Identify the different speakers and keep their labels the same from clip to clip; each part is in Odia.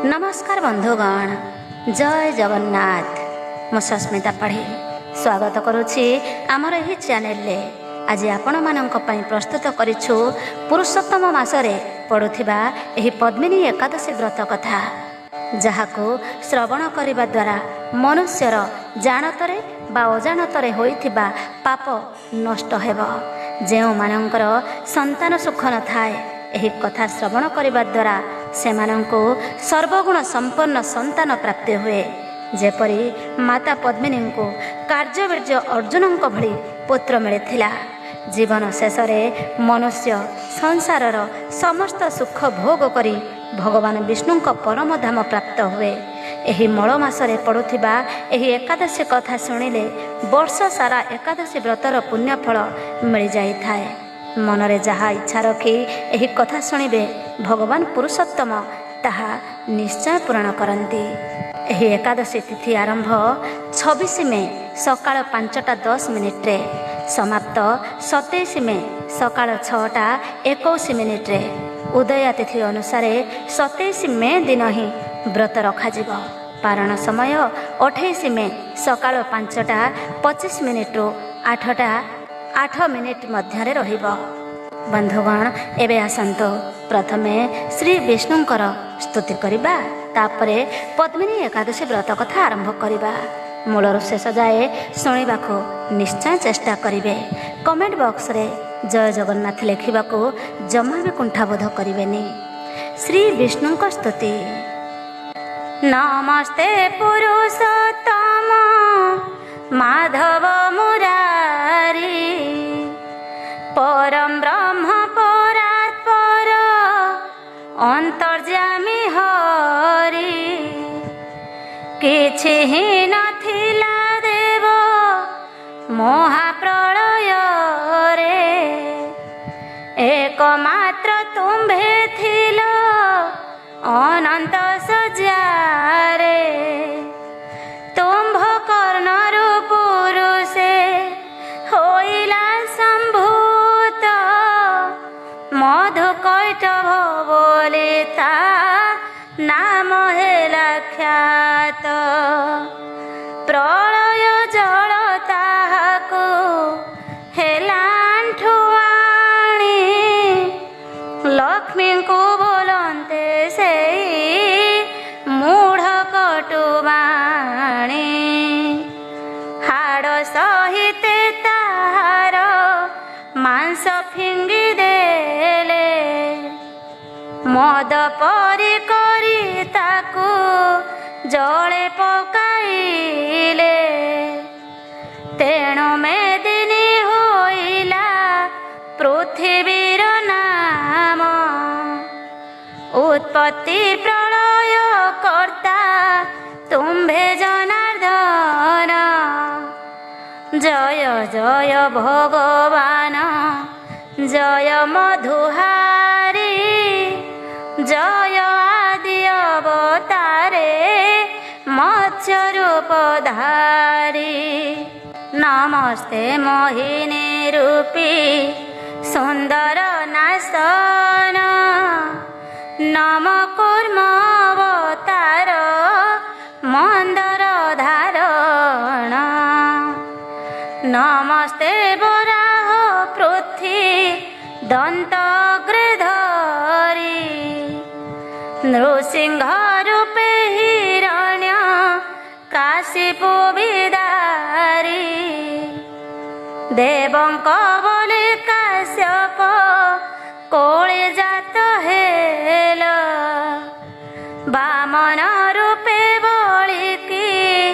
Speaker 1: नमस्कार बंधुगण, जय जगन्नाथ। मु सस्मिता पढ़ी स्वागत करुछि आमर एही चैनल। आज आपण मानक पई प्रस्तुत करिछु पुरुषोत्तम मासरे पड़ुथिबा एही पद्मिनी एकादशी व्रत कथा, जहाको श्रवण करिबा द्वारा मनुष्यर जानतरे बा अजानतरे होइथिबा पाप नष्ट हेबो। जेउ मानकर संतान सुख न थाए, एही कथा श्रवण करिबा द्वारा सेमानंको सर्वगुण संपन्न संतान प्राप्ति हुए। जेपरी माता पद्मिनी को कार्यवीर्य अर्जुन भली पुत्र मिलिथिला। जीवन शेष में मनुष्य संसारर समस्त सुख भोग करी भगवान विष्णु परम धाम प्राप्त हुए। एही मल मासरे पड़ुथिबा एही एकादशी कथा शुणिले वर्ष सारा एकादशी व्रतर पुण्यफल मिल जाइथाए। मनरे जहा इच्छा रखी एही कथा शुणिबे भगवान पुरुषोत्तम ताहा निश्चय पूर्ण करती। एही एकादशी तिथि आरंभ 26 मे सकाळ 5:10 समाप्त 27 मे सकाळ 6:21। उदया तिथि अनुसार 27 मे दिन ही व्रत रखाजिब। पारण समय 28 मे सकाळ 5:25 रु 8:08 मध्य रहिब। बंधुगण, एबे आसंतो प्रथमे श्री विष्णुंकर स्तुति करिबा, तापरे पद्मिनी एकादशी व्रत कथा आरंभ करिबा। मूलर शेष जाए शुणिबाको निश्चय चेष्टा करिवे। कमेंट बॉक्स रे जय जगन्नाथ लिखिबाको जमा भी कुंठाबोध करिवेनी। श्री विष्णुंक स्तुति। नमस्ते पुरुषोत्तम माधव मुरारी, परम ब्रह्म परात्पर अंतर्यामी हरि। किछि ही नथिला देव महाप्रलय रे, एकमात्र तुम्भे थिल अनंत सज्जारे। तुम्भ कर्णरु पुरुषे होइला संभूत, मधु कैटभ बोलिता नाम हेला ख्यात। प्रलय जल ताहाकु हेला आंठुआणी, लक्ष्मी को बोलते से मूढ़ कटुबाणी। हाड़ सहिते ताहार मांस फिंगी देले, मद परी करी ताकू जले पकाइले। तेणु मेदिनी होइला पृथ्वीर नाम, उत्पत्ति प्रलय कर्ता तुम्भे जनार्दन। जय जय भगवान जय मधुहारी, जय आदि अवतारे मत्स्य रूप धारी। नमस्ते मोहिनी रूपी सुंदर नासन, नम कूर्म अवतार मंदर धारण। नमस्ते वराह पृथ्वी दंतग्रे धरी, नृसिंह रूपे हिरण्य काशिपु विदारी। देवंक बोली काश्यप कोळे जात हेल, बामन रूपे बोलिकी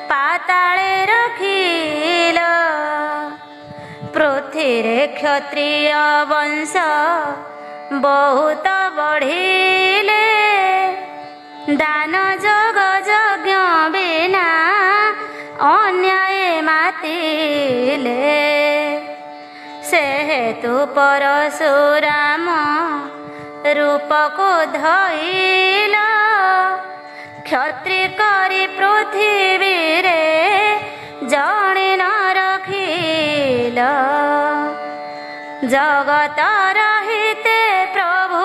Speaker 1: पाताळे रखिल। पृथ्वीरे क्षत्रिय वंश बहुत बढ़िले, दान जग यज्ञ बिना अन्याय मातिले। से हेतु परशुराम रूप को धइल, क्षत्रिय करी पृथ्वी रे जणे न रखिल। जगत रहिते प्रभु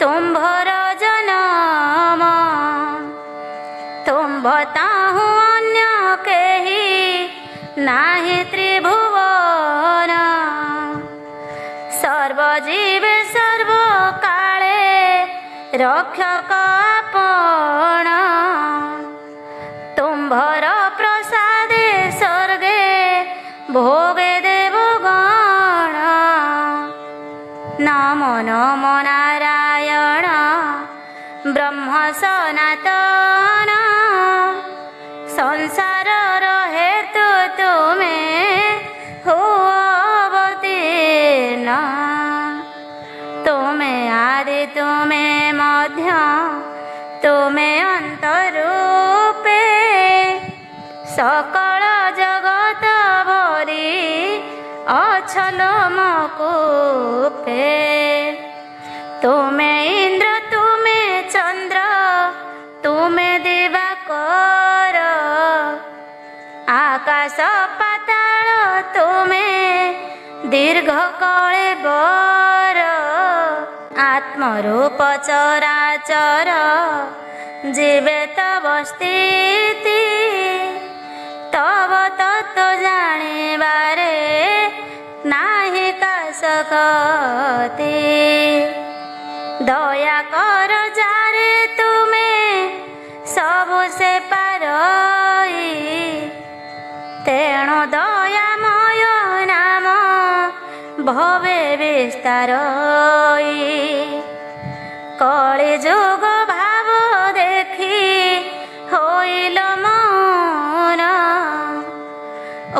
Speaker 1: तुम्भर जन्म, ताहु अन्य केही नाही त्रिभुवन सर्वजीवे सर्वकाले रक्षक आपण तुम्भर प्रसादे स्वर्गे भोगे देवगण नमो नमो नारायण ब्रह्म सनातन संसार हेतु तुमे हो अवतीर्ण तुमे आदि तुमे मध्य तुमे अंतरूपे सकल जगत भरी अछल मकूपे तुमे इंद्र तुमे चंद्र तुमे दिवाकर आकाश पाताल तुमे दीर्घ कलेबर आत्मरूप चराचर जीवे तव स्थिति तव तत्व जानिबारे नाही का सकते दया कर जारे तुमे सबु से पारई तेणु दयामय नाम भवे विस्तारई कଳି जुग भाव देखी होइल मौन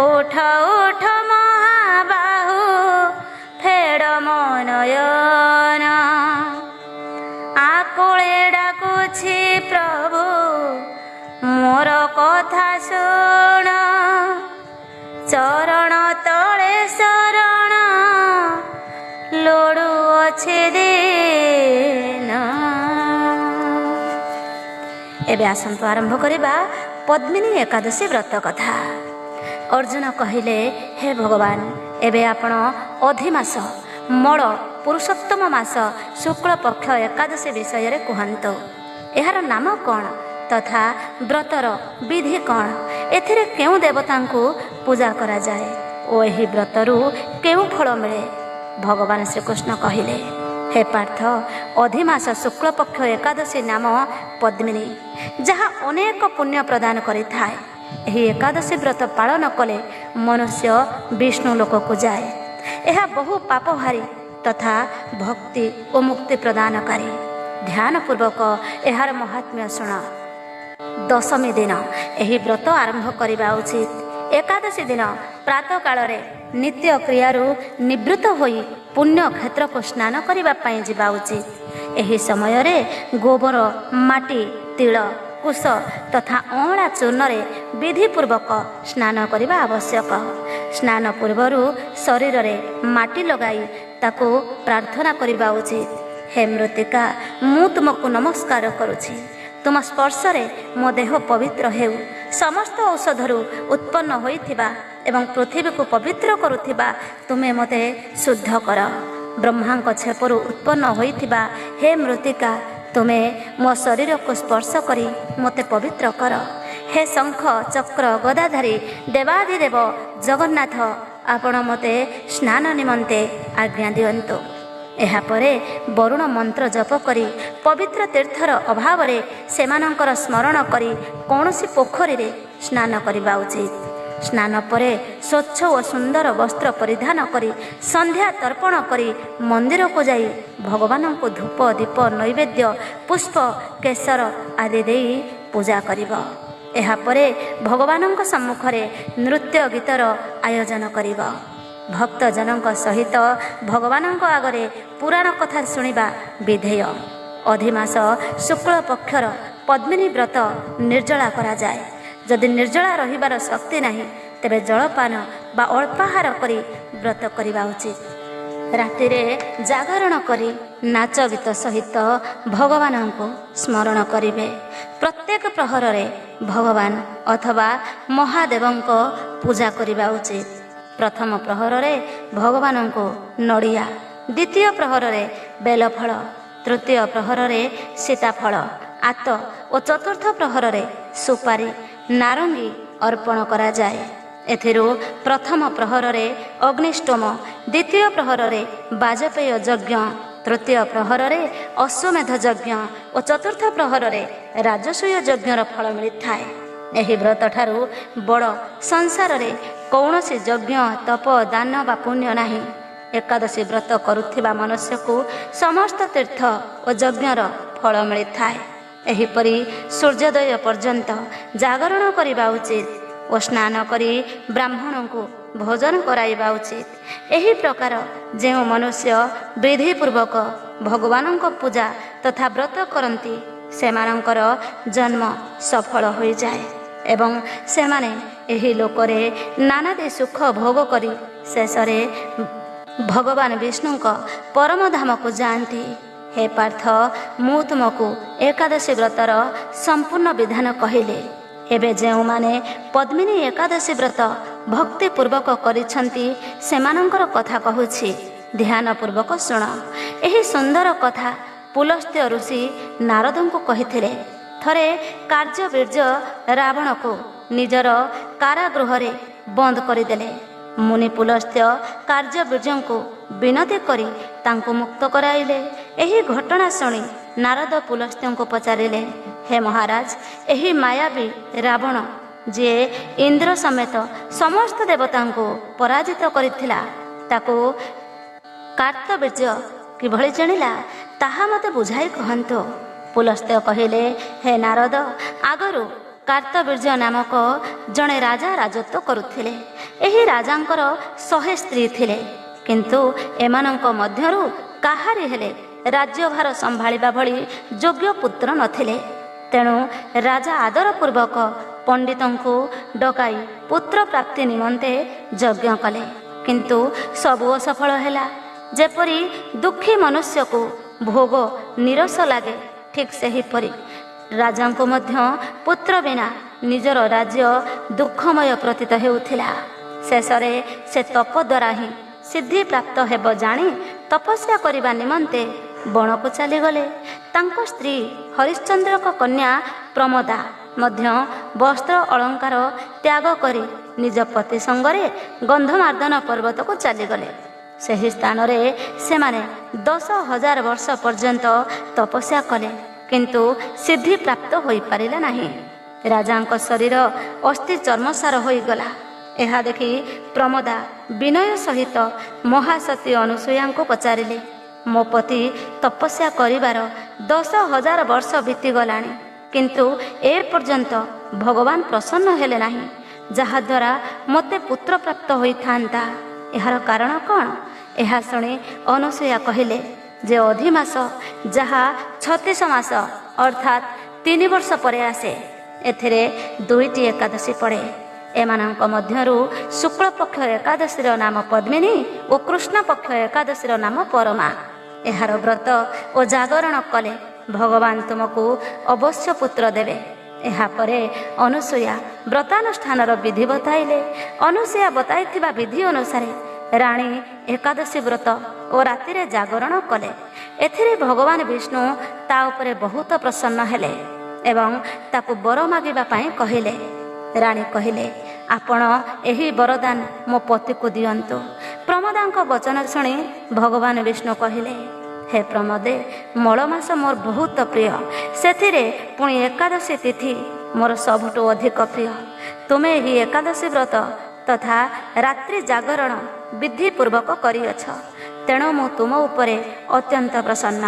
Speaker 1: उठ उठ महाबाहु फेड मनयन आकुळे डाकुछि प्रभु मोर कथा शुण चरण तले शरण लोडु अछि दिन एबे आसंतु आरंभ करिबा पद्मिनी एकादशी व्रत कथा। अर्जुन कहिले हे भगवान एबे आपण अधिमास मळ पुरुषोत्तम मास शुक्ल पक्ष एकादशी विषय रे कहंतो एहार नाम कौन तथा व्रतर विधि कौन एथिरे केउ देवतांकु पूजा करा जाए ओ एही व्रतरु केउ फल मिले। भगवान श्रीकृष्ण कहिले हे पार्थ अधिमास शुक्ल पक्ष एकादशी नाम पद्मिनी जहाँ अनेक पुण्य प्रदान करिथाए। एही एकादशी व्रत पालन कले मनुष्य विष्णु लोक को जाए। यह बहु पापहारी तथा भक्ति और मुक्ति प्रदानकारी। ध्यान पूर्वक यार महात्म्य शुण। दशमी दिन यही व्रत आरंभ करने उचित। एकादशी दिन प्रातः काल नित्य क्रियारू निवृत्त होई पुण्य क्षेत्र को स्नान करने जावा उचित। यही समय रे गोबर माटी तिल कुश तथा अँला चूर्ण विधिपूर्वक स्नान करने आवश्यक। स्नान पूर्वरु शरीर रे माटी लगाई ताको प्रार्थना करने उचित। हे मृत्तिका मु तुमको नमस्कार करुछि तुम स्पर्श रे मो देह पवित्र हेउ। समस्त औषधरु उत्पन्न होइथिबा एवं पृथ्वी को पवित्र करुथिबा तुमे मते शुद्ध कर। ब्रह्मांक छेपरु उत्पन्न होइथिबा हे मृत्तिका तुमे मो शरीर को स्पर्श करी मते पवित्र कर। हे शंख चक्र गदाधारी देवादिदेव जगन्नाथ आपण मते स्नान निमंते आज्ञा दियंतु। एहापरे वरुण मंत्र जप करी पवित्र तीर्थर अभाव रे सेमानंकर स्मरण करी कौनसी पोखरी रे स्नान करबा उचित। स्नान परे स्वच्छ और सुंदर वस्त्र परिधान करी संध्या तर्पण करी मंदिर को जाई भगवान को धूप दीप नैवेद्य पुष्प केसर आदि देई पूजा करिबो। एहापरे भगवानंक सम्मुखरे नृत्य गीतर आयोजन करिबो। भक्त जनक सहित भगवानंक आगरे पुराण कथा शुणिबा विधेय। अधिमास शुक्ल पक्षर पद्मिनी व्रत निर्जला करा जाए। जदि निर्जला रहिबार शक्ति नाही तेबे जलपान बा अल्पाहार करी व्रत करिबा उचित। रातिरे जागरण करी नाच गीत सहित भगवानंको स्मरण करिवे। प्रत्येक प्रहर रे भगवान अथवा महादेवंको पूजा करिबा उचित। प्रथम प्रहर रे भगवानंको नड़िया, द्वितीय प्रहर रे बेलफल, तृतीय प्रहर रे सीताफल, ଆତ ଓ ଚତୁର୍ଥ ପ୍ରହରରେ ସୁପାରି ନାରଙ୍ଗୀ ଅର୍ପଣ କରାଯାଏ। ଏଥିରୁ ପ୍ରଥମ ପ୍ରହରରେ ଅଗ୍ନିଷ୍ଟୋମ, ଦ୍ୱିତୀୟ ପ୍ରହରରେ ବାଜପେୟ ଯଜ୍ଞ, ତୃତୀୟ ପ୍ରହରରେ ଅଶ୍ୱମେଧ ଯଜ୍ଞ ଓ ଚତୁର୍ଥ ପ୍ରହରରେ ରାଜସୂୟ ଯଜ୍ଞର ଫଳ ମିଳିଥାଏ। ଏହି ବ୍ରତ ଠାରୁ ବଡ଼ ସଂସାରରେ କୌଣସି ଯଜ୍ଞ, ତପ, ଦାନ ବା ପୁଣ୍ୟ ନାହିଁ। ଏକାଦଶୀ ବ୍ରତ କରୁଥିବା ମନୁଷ୍ୟକୁ ସମସ୍ତ ତୀର୍ଥ ଓ ଯଜ୍ଞର ଫଳ ମିଳିଥାଏ। ଏହିପରି ସୂର୍ଯ୍ୟୋଦୟ ପର୍ଯ୍ୟନ୍ତ ଜାଗରଣ କରିବା ଉଚିତ ଓ ସ୍ନାନ କରି ବ୍ରାହ୍ମଣଙ୍କୁ ଭୋଜନ କରାଇବା ଉଚିତ। ଏହି ପ୍ରକାର ଯେଉଁ ମନୁଷ୍ୟ ବିଧିପୂର୍ବକ ଭଗବାନଙ୍କ ପୂଜା ତଥା ବ୍ରତ କରନ୍ତି ସେମାନଙ୍କର ଜନ୍ମ ସଫଳ ହୋଇଯାଏ ଏବଂ ସେମାନେ ଏହି ଲୋକରେ ନାନାଦି ସୁଖ ଭୋଗ କରି ଶେଷରେ ଭଗବାନ ବିଷ୍ଣୁଙ୍କ ପରମଧାମକୁ ଯାଆନ୍ତି। ହେ ପାର୍ଥ, ମୁଁ ତୁମକୁ ଏକାଦଶୀ ବ୍ରତର ସମ୍ପୂର୍ଣ୍ଣ ବିଧାନ କହିଲି। ଏବେ ଯେଉଁମାନେ ପଦ୍ମିନୀ ଏକାଦଶୀ ବ୍ରତ ଭକ୍ତିପୂର୍ବକ କରିଛନ୍ତି ସେମାନଙ୍କର କଥା କହୁଛି, ଧ୍ୟାନପୂର୍ବକ ଶୁଣ। ଏହି ସୁନ୍ଦର କଥା ପୁଲସ୍ତ୍ୟ ଋଷି ନାରଦଙ୍କୁ କହିଥିଲେ। ଥରେ କାର୍ଯ୍ୟବୀର୍ଯ୍ୟ ରାବଣକୁ ନିଜର କାରାଗୃହରେ ବନ୍ଦ କରିଦେଲେ। ମୁନି ପୁଲସ୍ତ୍ୟ କାର୍ଯ୍ୟବୀର୍ଯ୍ୟଙ୍କୁ ବିନତି କରି ତାଙ୍କୁ ମୁକ୍ତ କରାଇଲେ। ଏହି ଘଟଣା ଶୁଣି ନାରଦ ପୁଲସ୍ତ୍ୟଙ୍କୁ ପଚାରିଲେ, ହେ ମହାରାଜ, ଏହି ମାୟାବୀ ରାବଣ ଯିଏ ଇନ୍ଦ୍ର ସମେତ ସମସ୍ତ ଦେବତାଙ୍କୁ ପରାଜିତ କରିଥିଲା, ତାକୁ କାର୍ତ୍ତବୀର୍ଯ୍ୟ କିଭଳି ଜାଣିଲା ତାହା ମୋତେ ବୁଝାଇ କହନ୍ତୁ। ପୁଲସ୍ତ୍ୟ କହିଲେ, ହେ ନାରଦ, ଆଗରୁ କାର୍ତ୍ତବୀର୍ଯ୍ୟ ନାମକ ଜଣେ ରାଜା ରାଜତ୍ୱ କରୁଥିଲେ। ଏହି ରାଜାଙ୍କର 100 ସ୍ତ୍ରୀ ଥିଲେ, କିନ୍ତୁ ଏମାନଙ୍କ ମଧ୍ୟରୁ କାହାରି ହେଲେ ରାଜ୍ୟଭାର ସମ୍ଭାଳିବା ଭଳି ଯୋଗ୍ୟ ପୁତ୍ର ନଥିଲେ। ତେଣୁ ରାଜା ଆଦରପୂର୍ବକ ପଣ୍ଡିତଙ୍କୁ ଡକାଇ ପୁତ୍ର ପ୍ରାପ୍ତି ନିମନ୍ତେ ଯଜ୍ଞ କଲେ, କିନ୍ତୁ ସବୁ ଅସଫଳ ହେଲା। ଯେପରି ଦୁଃଖୀ ମନୁଷ୍ୟକୁ ଭୋଗ ନିରସ ଲାଗେ, ଠିକ୍ ସେହିପରି ରାଜାଙ୍କୁ ମଧ୍ୟ ପୁତ୍ର ବିନା ନିଜର ରାଜ୍ୟ ଦୁଃଖମୟ ପ୍ରତୀତ ହେଉଥିଲା। ଶେଷରେ ସେ ତପ ଦ୍ୱାରା ହିଁ ସିଦ୍ଧି ପ୍ରାପ୍ତ ହେବ ଜାଣି ତପସ୍ୟା କରିବା ନିମନ୍ତେ ବଣକୁ ଚାଲିଗଲେ। ତାଙ୍କ ସ୍ତ୍ରୀ ହରିଶ୍ଚନ୍ଦ୍ରଙ୍କ କନ୍ୟା ପ୍ରମୋଦା ମଧ୍ୟ ବସ୍ତ୍ର ଅଳଙ୍କାର ତ୍ୟାଗ କରି ନିଜ ପତି ସଙ୍ଗରେ ଗନ୍ଧମାର୍ଦ୍ଦନ ପର୍ବତକୁ ଚାଲିଗଲେ। ସେହି ସ୍ଥାନରେ ସେମାନେ 10,000 ବର୍ଷ ପର୍ଯ୍ୟନ୍ତ ତପସ୍ୟା କଲେ, କିନ୍ତୁ ସିଦ୍ଧି ପ୍ରାପ୍ତ ହୋଇପାରିଲା ନାହିଁ। ରାଜାଙ୍କ ଶରୀର ଅସ୍ଥି ଚର୍ମସାର ହୋଇଗଲା। ଏହା ଦେଖି ପ୍ରମୋଦା ବିନୟ ସହିତ ମହାସତୀ ଅନୁସୂୟାଙ୍କୁ ପଚାରିଲେ, ମୋ ପତି ତପସ୍ୟା କରିବାର 10,000 ବର୍ଷ ବିତିଗଲାଣି, କିନ୍ତୁ ଏ ପର୍ଯ୍ୟନ୍ତ ଭଗବାନ ପ୍ରସନ୍ନ ହେଲେ ନାହିଁ, ଯାହାଦ୍ୱାରା ମୋତେ ପୁତ୍ର ପ୍ରାପ୍ତ ହୋଇଥାନ୍ତା। ଏହାର କାରଣ କ'ଣ? ଏହା ଶୁଣି ଅନୁସୂୟା କହିଲେ ଯେ ଅଧିମାସ, ଯାହା 36 ମାସ ଅର୍ଥାତ୍ 3 ବର୍ଷ ପରେ ଆସେ, ଏଥିରେ 2ଟି ଏକାଦଶୀ ପଡ଼େ। ଏମାନଙ୍କ ମଧ୍ୟରୁ ଶୁକ୍ଳପକ୍ଷ ଏକାଦଶୀର ନାମ ପଦ୍ମିନୀ ଓ କୃଷ୍ଣପକ୍ଷ ଏକାଦଶୀର ନାମ ପରମା। ଏହାର ବ୍ରତ ଓ ଜାଗରଣ କଲେ ଭଗବାନ ତୁମକୁ ଅବଶ୍ୟ ପୁତ୍ର ଦେବେ। ଏହାପରେ ଅନୁସୂୟା ବ୍ରତାନୁଷ୍ଠାନର ବିଧି ବତାଇଲେ। ଅନୁସୂୟା ବତାଇଥିବା ବିଧି ଅନୁସାରେ ରାଣୀ ଏକାଦଶୀ ବ୍ରତ ଓ ରାତିରେ ଜାଗରଣ କଲେ। ଏଥିରେ ଭଗବାନ ବିଷ୍ଣୁ ତା ଉପରେ ବହୁତ ପ୍ରସନ୍ନ ହେଲେ ଏବଂ ତାକୁ ବର ମାଗିବା ପାଇଁ କହିଲେ। ରାଣୀ କହିଲେ, ଆପଣ ଏହି ବରଦାନ ମୋ ପତିକୁ ଦିଅନ୍ତୁ। ପ୍ରମୋଦାଙ୍କ ବଚନ ଶୁଣି ଭଗବାନ ବିଷ୍ଣୁ କହିଲେ, ହେ ପ୍ରମୋଦେ, ମଳ ମାସ ମୋର ବହୁତ ପ୍ରିୟ, ସେଥିରେ ପୁଣି ଏକାଦଶୀ ତିଥି ମୋର ସବୁଠୁ ଅଧିକ ପ୍ରିୟ। ତୁମେ ଏହି ଏକାଦଶୀ ବ୍ରତ ତଥା ରାତ୍ରି ଜାଗରଣ ବିଧିପୂର୍ବକ କରିଅଛ, ତେଣୁ ମୁଁ ତୁମ ଉପରେ ଅତ୍ୟନ୍ତ ପ୍ରସନ୍ନ।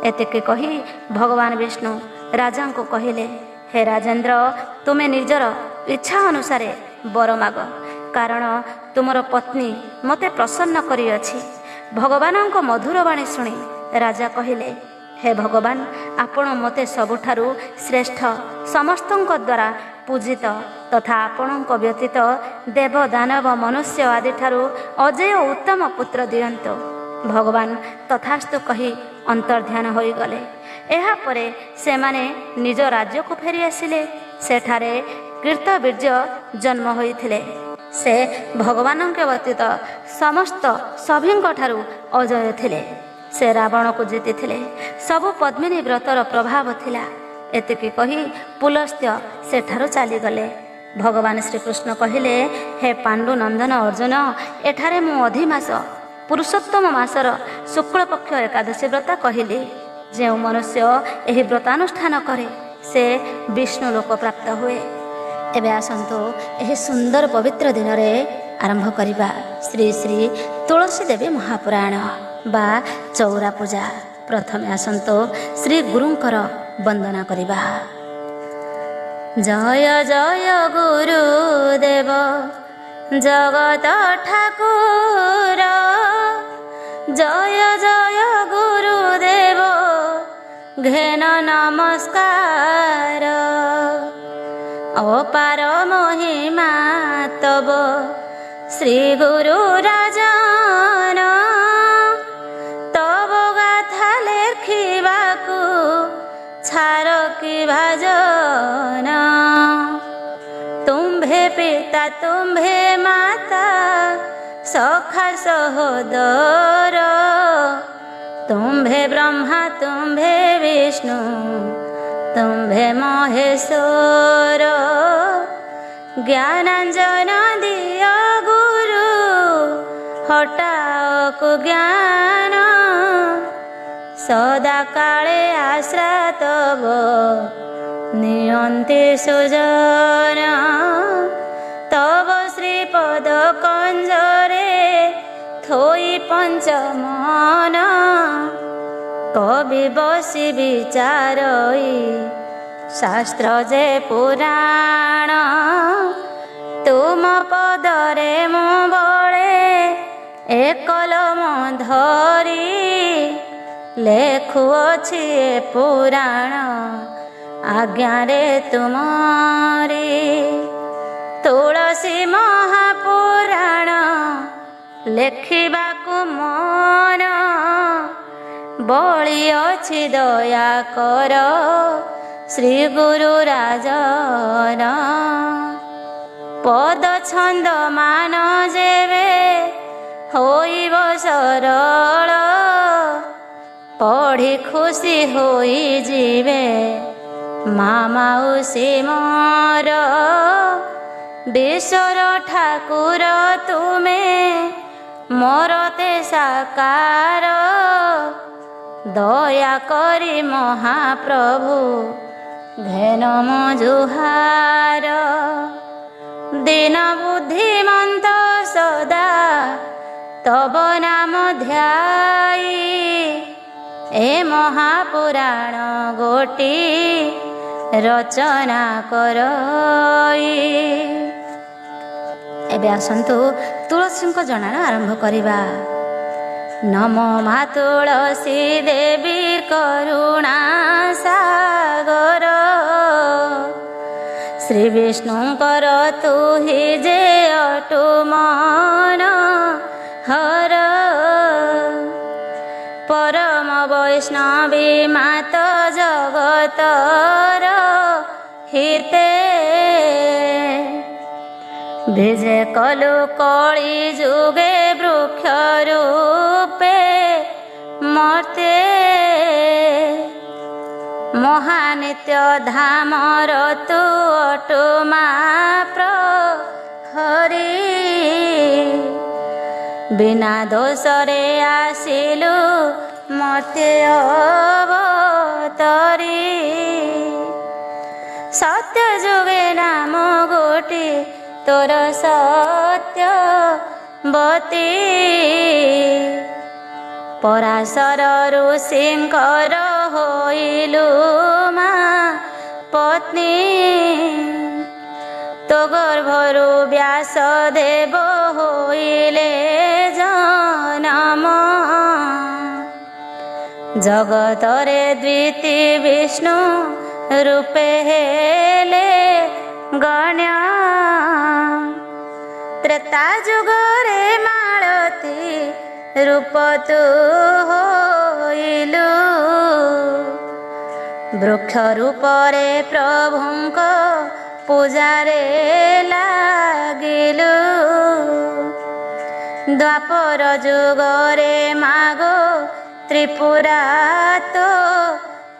Speaker 1: ଏତିକି କହି ଭଗବାନ ବିଷ୍ଣୁ ରାଜାଙ୍କୁ କହିଲେ, ହେ ରାଜେନ୍ଦ୍ର, ତୁମେ ନିଜର ଇଚ୍ଛା ଅନୁସାରେ ବର ମାଗ, କାରଣ ତୁମର ପତ୍ନୀ ମୋତେ ପ୍ରସନ୍ନ କରିଅଛି। ଭଗବାନଙ୍କ ମଧୁର ବାଣୀ ଶୁଣି ରାଜା କହିଲେ, ହେ ଭଗବାନ, ଆପଣ ମୋତେ ସବୁଠାରୁ ଶ୍ରେଷ୍ଠ, ସମସ୍ତଙ୍କ ଦ୍ୱାରା ପୂଜିତ ତଥା ଆପଣଙ୍କ ବ୍ୟତୀତ ଦେବ, ଦାନବ, ମନୁଷ୍ୟ ଆଦିଠାରୁ ଅଜେୟ ଉତ୍ତମ ପୁତ୍ର ଦିଅନ୍ତୁ। ଭଗବାନ ତଥାସ୍ତୁ କହି ଅନ୍ତର୍ଧ୍ୟାନ ହୋଇଗଲେ। ଏହାପରେ ସେମାନେ ନିଜ ରାଜ୍ୟକୁ ଫେରି ଆସିଲେ। ସେଠାରେ କୀର୍ତ୍ତବୀର୍ଯ୍ୟ ଜନ୍ମ ହୋଇଥିଲେ। ସେ ଭଗବାନଙ୍କ ବ୍ୟତୀତ ସମସ୍ତ ସଭିଙ୍କ ଠାରୁ ଅଜୟ ଥିଲେ। ସେ ରାବଣକୁ ଜିତିଥିଲେ। ସବୁ ପଦ୍ମିନୀ ବ୍ରତର ପ୍ରଭାବ ଥିଲା। ଏତିକି କହି ପୁଲସ୍ତ୍ୟ ସେଠାରୁ ଚାଲିଗଲେ। ଭଗବାନ ଶ୍ରୀକୃଷ୍ଣ କହିଲେ, ହେ ପାଣ୍ଡୁ ନନ୍ଦନ ଅର୍ଜୁନ, ଏଠାରେ ମୁଁ ଅଧିମାସ ପୁରୁଷୋତ୍ତମ ମାସର ଶୁକ୍ଳପକ୍ଷ ଏକାଦଶୀ ବ୍ରତ କହିଲି। ଯେଉଁ ମନୁଷ୍ୟ ଏହି ବ୍ରତାନୁଷ୍ଠାନ କରେ ସେ ବିଷ୍ଣୁ ଲୋକ ପ୍ରାପ୍ତ ହୁଏ। ଏବେ ଆସନ୍ତୁ ଏହି ସୁନ୍ଦର ପବିତ୍ର ଦିନରେ ଆରମ୍ଭ କରିବା ଶ୍ରୀ ଶ୍ରୀ ତୁଳସୀ ଦେବୀ ମହାପୁରାଣ ବା ଚଉରା ପୂଜା। ପ୍ରଥମେ ଆସନ୍ତୁ ଶ୍ରୀ ଗୁରୁଙ୍କର ବନ୍ଦନା କରିବା। ଜୟ ଜୟ ଗୁରୁଦେବ ଜଗତ ଠାକୁର, ଜୟ ଜୟ ଗୁରୁଦେବ ଘେନ ନମସ୍କାର। ଅପାର ମହିମା ତବ ଶ୍ରୀ ଗୁରୁ ରାଜନ, ତବ ଗାଥା ଲେଖିବାକୁ ଛାର କି ଭାଜନ। ତୁମ୍ଭେ ପିତା ତୁମ୍ଭେ ମାତା ସଖା ସହୋଦର, ତୁମ୍ଭେ ବ୍ରହ୍ମା ତୁମ୍ଭେ ବିଷ୍ଣୁ ତୁମ୍ଭେ ମହେଶ୍ୱର। ଜ୍ଞାନାଞ୍ଜନ ଦିଅ ଗୁରୁ ହଟାଅ କୁଜ୍ଞାନ, ସଦା କାଳେ ଆଶ୍ରା ତବ ନିୟନ୍ତି ସୁଜନ। ତବ ଶ୍ରୀପଦ କଞ୍ଜରେ ଥୋଇ ପଞ୍ଚମନ, କବି ବସି ବିଚାରଇ ଶାସ୍ତ୍ର ଯେ ପୁରାଣ। ତୁମ ପଦରେ ମୁଁ ବଳେ ଏକଲମ ଧରି, ଲେଖୁଅଛି ଏ ପୁରାଣ ଆଜ୍ଞାରେ ତୁମରି। ତୁଳସୀ ମହାପୁରାଣ ଲେଖିବାକୁ ମନ, ବଳି ଅଛି ଦୟା କର ଶ୍ରୀ ଗୁରୁ ରାଜନ। ପଦ ଛନ୍ଦ ମାନ ଯେବେ ହୋଇବ ସରଳ, ପଢ଼ି ଖୁସି ହୋଇଯିବେ ମା ମାଉସୀ ମୋର। ବିଶ୍ୱର ଠାକୁର ତୁମେ ମୋର ତେ ସାକାର, ଦୟା କରି ମହାପ୍ରଭୁ ଘେନ ମୋ ଜୁହାର। ଦିନ ବୁଦ୍ଧିମନ୍ତ ସଦା ତବ ନାମ ଧ୍ୟାଇ, ଏ ମହାପୁରାଣ ଗୋଟି ରଚନା କରଇ। ଏବେ ଆସନ୍ତୁ ତୁଳସୀଙ୍କ ଜଣାଣ ଆରମ୍ଭ କରିବା। ନମୋ ମା ତୁଳସୀ ଦେବୀ କରୁଣା ସାଗର, ଶ୍ରୀ ବିଷ୍ଣୁଙ୍କର ତୁହି ଯେ ଅଟୁ ମନ ହର। ପରମ ବୈଷ୍ଣବୀ ମାତ ଜଗତର ହିତେ, ବିଜେ କଲୁ କଳି ଯୁগে ବୃକ୍ଷ ରୂପେ ମର୍ତ୍ତେ। ମହାନିତ୍ୟ ଧାମର ତୁ ଅଟୁ ମା ପ୍ରହରି, ବିନା ଦୋଷରେ ଆସିଲୁ ମର୍ତ୍ତେ ଅବତରି। ସତ୍ୟ ଯୁଗେ ନାମ ଗୋଟି ତୋର ସତ୍ୟବତୀ, ପରାଶର ଋଷିଙ୍କର ହୋଇଲୁ ମା ପତ୍ନୀ। ତୋ ଗର୍ଭରୁ ବ୍ୟାସ ଦେବ ହୋଇଲେ ଜନମ, ଜଗତରେ ଦ୍ୱିତୀୟ ବିଷ୍ଣୁ ରୂପେ ହେଲେ ଗଣ୍ୟ। ତ୍ରେତା ଯୁଗରେ ମାଳତୀ ରୂପ ତୁ ହୋଇଲୁ, ବୃକ୍ଷ ରୂପରେ ପ୍ରଭୁଙ୍କ ପୂଜାରେ ଲାଗିଲୁ। ଦ୍ୱାପର ଯୁଗରେ ମାଗୋ ତ୍ରିପୁରା ତୋ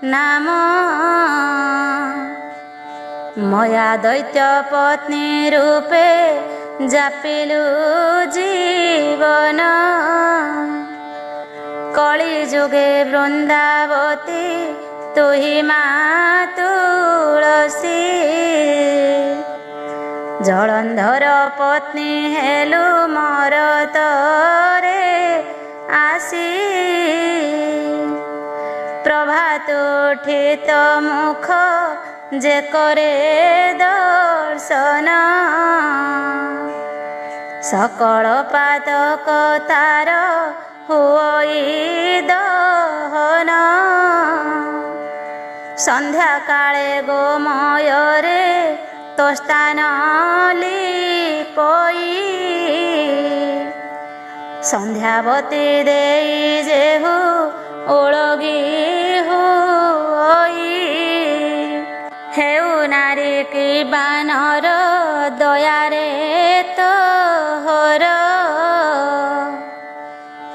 Speaker 1: नाम मया दैत्य पत्नी रूपे जापिलु जीवन कली जुगे वृंदावती तुही मा तुलसी जलंधर पत्नी हेलु मोर तरे आसी प्रभात उठित मुख जे करे दर्शन सकल पातक तार हुई दहन संध्या काले गोमयरे तो स्थान लिपोई संध्यावती देई जेहु ओळगी हुई हेउ नारी की बानर दयारे तोहर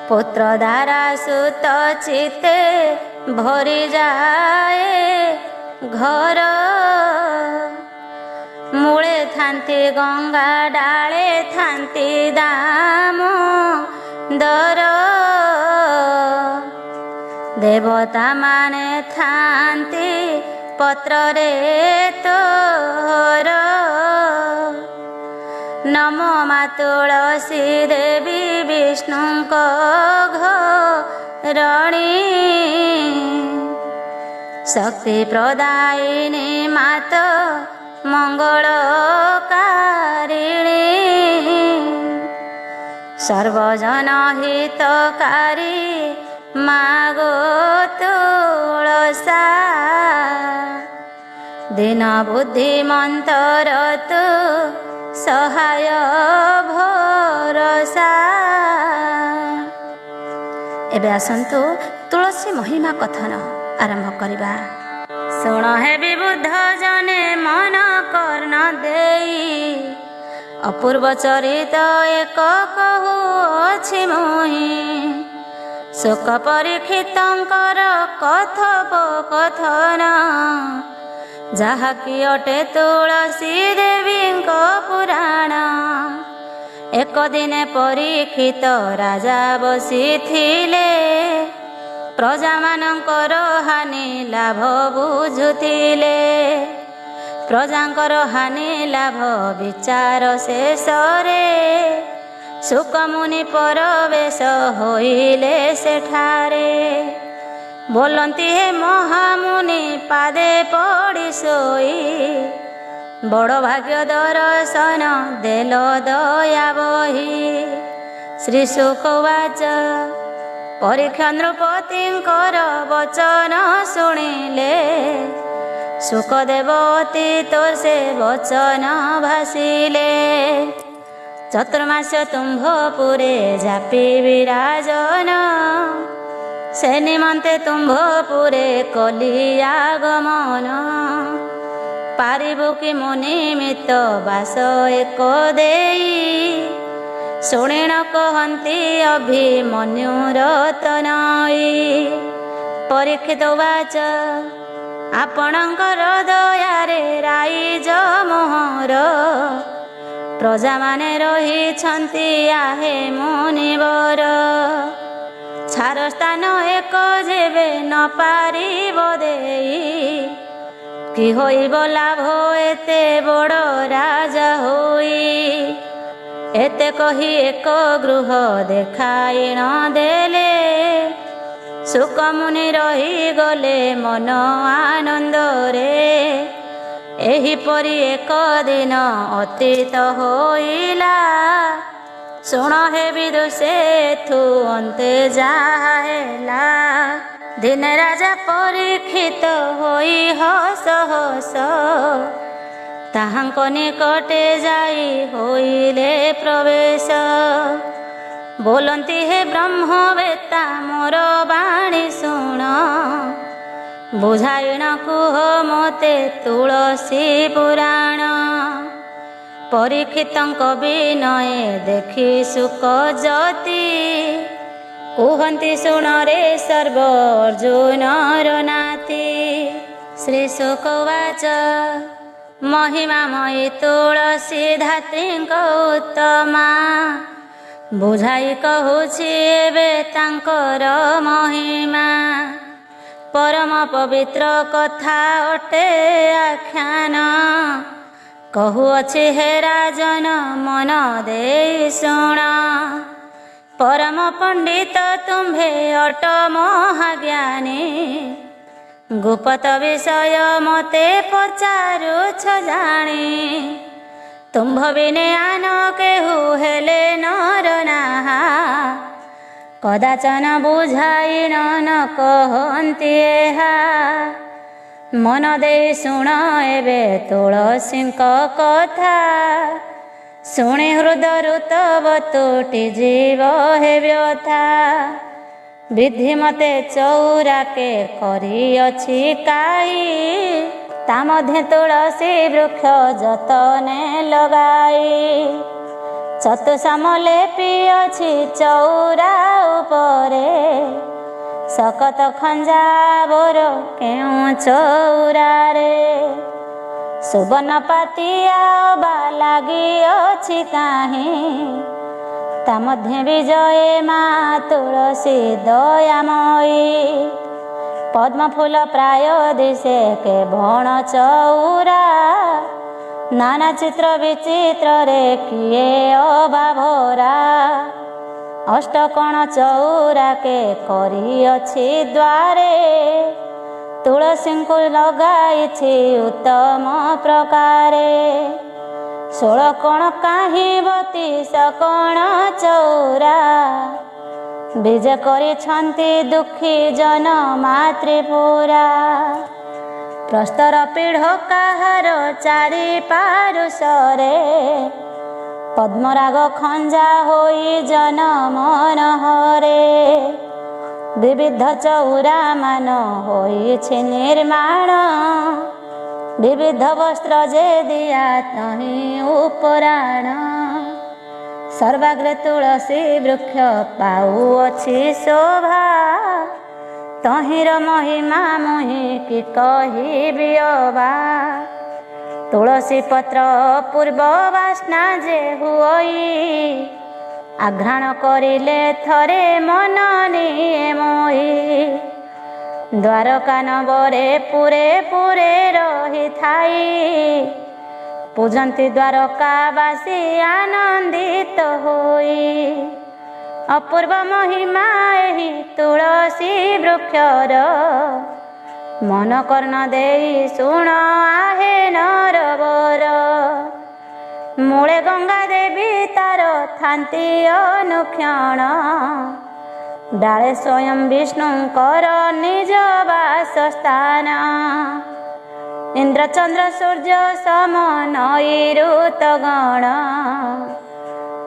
Speaker 1: पुत्र धारा सुत चिते भरी जाए घर मूले थांती गंगा डाले थांती दामोदर देवता माने थांती पत्र रे तोहर नमो मा तुलसी देवी विष्णुंक घरणी शक्ति प्रदायिनी मात मंगलकारिणी सर्वजन हितकारी मागो तुलसा दीन बुद्धिमंतर तु सहाय भरोसा। एबे आसंतु तुलसी महिमा कथन आरंभ करिबा। शुण हे विबुद्ध जने मन कर्ण देई अपूर्व चरित एक कहु अछि मोहि शोक परीक्षितंकर कथोपकथन ଯାହାକି ଅଟେ ତୁଳସୀ ଦେବୀଙ୍କ ପୁରାଣ। ଏକ ଦିନେ ପରୀକ୍ଷିତ ରାଜା ବସିଥିଲେ ପ୍ରଜାମାନଙ୍କର ହାନି ଲାଭ ବୁଝୁଥିଲେ। ପ୍ରଜାଙ୍କର ହାନି ଲାଭ ବିଚାର ଶେଷରେ ଶୁକମୁନି ପରବେଶ ହୋଇଲେ ସେଠାରେ। बोलती है महामुनि पादे पड़ी सोई बड़ भाग्य दर्शन देल दया बही। श्री शुकवाच परीक्षा नृपतिंकर वचन शुणिले शुकदेव अति तो से वचन भासिले। चतुर्मास तुम्भपुरे जापि विराजन से निमंते तुम्भपुरे कली आगमन। पारिबु कि मुनिमित बास एक देई शुणिण कहन्ति अभिमन्युर तनयी। परीक्षित वाच आपणकर दयारे राइज मोहर प्रजा माने रहिछन्ति आहे मुनिवर। छार स्थान एक जेबे न पारिब देई कि होइब लाभ एते बड़ राजा होई। एते कही एक गृह देखाई न देले शुकमुनि रही गले मन आनंदरे। एहिपरि एक दिन अतीत होइला शुण हे विदुषे थु अन्ते जाहेला। दिन राजा परीक्षित होई हस हस ताहांक निकटे जाई होइले प्रवेश। बोलती हे ब्रह्मवेत्ता मोर बाणी शुण बुझाई न कुह मते तुलसी पुराण। परीक्षितंक विनय देखि शुक जति कुहन्ति शुण रे सर्व अर्जुनर नाति। भवति। श्रीशुकवाच महिमामयी तुलसी धात्रीଙ୍କ उत्तमा बुझाई कहुछि एबे तांकर महिमा। परम पवित्र कथा अटे आख्यान कहुअछि हे राजन मन देई शुण। परम पंडित तुम्भे अट महाज्ञानी गुप्त विषय मते पचारुछ जानी। तुम्भ बिने आन केहु हेले नर नाहा कदाचन बुझाई न कहन्ति एहा। मन देई शुण एबे तुलसीଙ୍କ कथा शुणी हृदयरु तब तुटी जीव हे व्यथा। विधि मते चौराके करिअछि काई ता मध्ये तुलसी वृक्ष जतने लगाई। चतुसामलेपि अछि चौरा उपरे सकत खंजा बोर केउ चौरारे। सुबर्ण पातिया बा लागि अछि काहीं ता मध्ये विजये मा तुलसी दयामयी। पद्म फूल प्राय दिशे के भण चौरा नाना चित्र विचित्र रे किए अबा भरा। अष्टकोण चौरा के करिअछि द्वारे तुलसी को लगाइछि उत्तम प्रकारे। 16 कोण काहीं 32 कोण चौरा विजे करिछन्ति दुखी जन मातृपुरा। प्रस्तर पीढ़ काहार चारि पारुषरे पद्मराग खंजा होई जन मन हरे। विविध चौरा मान होइछि निर्माण विविध वस्त्र जे दिया तहि उपराण। सर्वाग्रे तुलसी वृक्ष पाउअछि शोभा तहिर महिमा मुहि कि कहिबि अबा। तुलसी पत्र पूर्व बास्ना जे हुई आघ्राण करिले थरे मन निये मोहि। द्वारका नगरे पुरे पुरे रही थाई पूजन्ति द्वारकावासी आनंदित होई। अपूर्व महिमा एहि तुलसी वृक्षर मन कर्ण देई शुण आहे नरवर। मूले गंगा देवी तार थांती अनुक्षण डाले स्वयं विष्णुंकर निज वासस्थान। इंद्रचंद्र सूर्य सम नैऋतगण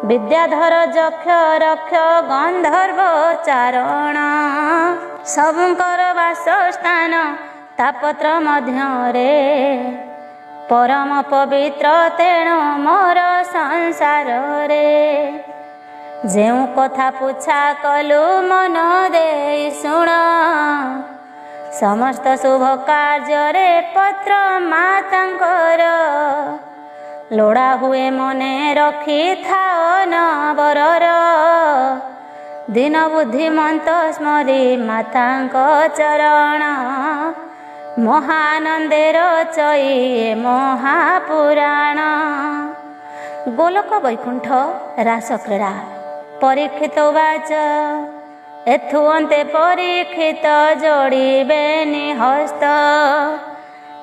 Speaker 1: विद्याधर जक्ष रक्ष गंधर्व चारण सबुंकर वासस्थान तापत्र मध्यरे। परम पवित्र तेणु मोर संसार रे। जेउ कथा पुछा कलु मन देई शुण समस्त शुभ कार्य रे पत्र मातांकर। लोड़ा हुए मने रखी थाओ नवरर दिन बुद्धिमंत स्मरी मातांक चरण। महानंदे रचई महापुराण। गोलोक वैकुंठ रास क्रीड़ा परीक्षित वाच एथु अंते परीक्षित जोड़िबेनि हस्त।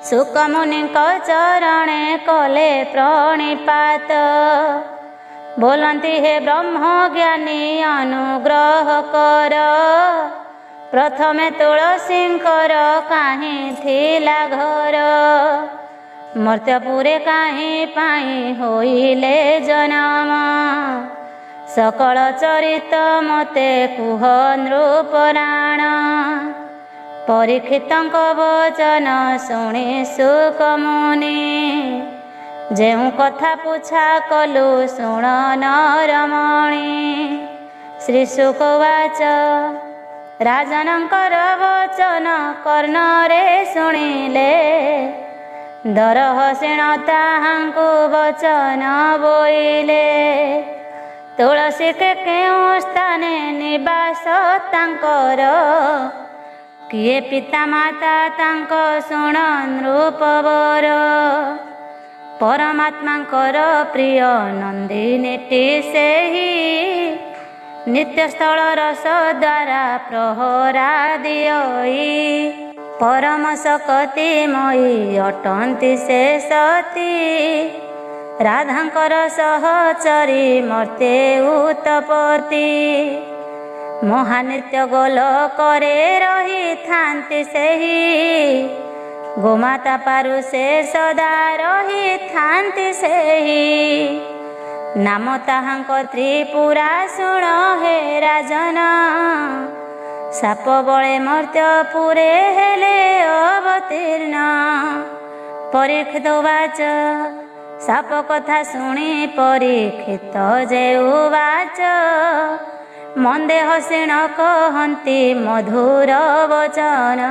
Speaker 1: सुकमुनिक चरणे कले प्रणिपात। बोलंती हे ब्रह्म ज्ञानी अनुग्रह कर। प्रथमे तुलसींकर काहीं थिला घर। मर्त्यपुरे काहीं पाई होइले जन्म। सकल चरित मते कुह नृपराण। परीक्षितंक वचन शुणी सुकमुनि। जेउ कथा पुछा कलु शुण नरमणि। श्री शुकवाच ରାଜନଙ୍କର ବଚନ କର୍ଣ୍ଣରେ ଶୁଣିଲେ, ଦରହସିଣ ତାହାଙ୍କୁ ବଚନ ବୋଇଲେ। ତୁଳସୀ କେଉଁ ସ୍ଥାନେ ନିବାସ ତାଙ୍କର, କିଏ ପିତା ମାତା ତାଙ୍କ ଶୁଣ ନୃପବର। ପରମାତ୍ମାଙ୍କର ପ୍ରିୟ ନନ୍ଦିନୀଟି ସେହି, ନିତ୍ୟସ୍ଥଳ ରସ ଦ୍ୱାରା ପ୍ରହରା ଦିଅଇ। ପରମ ଶକତିମୟୀ ଅଟନ୍ତି ସେ ସତୀ, ରାଧାଙ୍କର ସହଚରୀ ମର୍ତ୍ତେ ଉତପତି। ମହାନିତ୍ୟ ଗୋଲକରେ ରହିଥାନ୍ତି ସେହି, ଗୋମାତା ପାରୁ ସେ ସଦା ରହିଥାନ୍ତି ସେହି। ନାମ ତାହାଙ୍କ ତ୍ରିପୁରା ଶୁଣ ହେ ରାଜନ, ସାପ ବଳେ ମର୍ତ୍ତ୍ୟପୁରେ ହେଲେ ଅବତୀର୍ଣ୍ଣ। ପରୀକ୍ଷିତ ଉବାଚ, ସାପ କଥା ଶୁଣି ପରୀକ୍ଷିତ ଯେ ଉବାଚ, ମନ୍ଦେ ହସିଣ କହନ୍ତି ମଧୁର ବଚନ।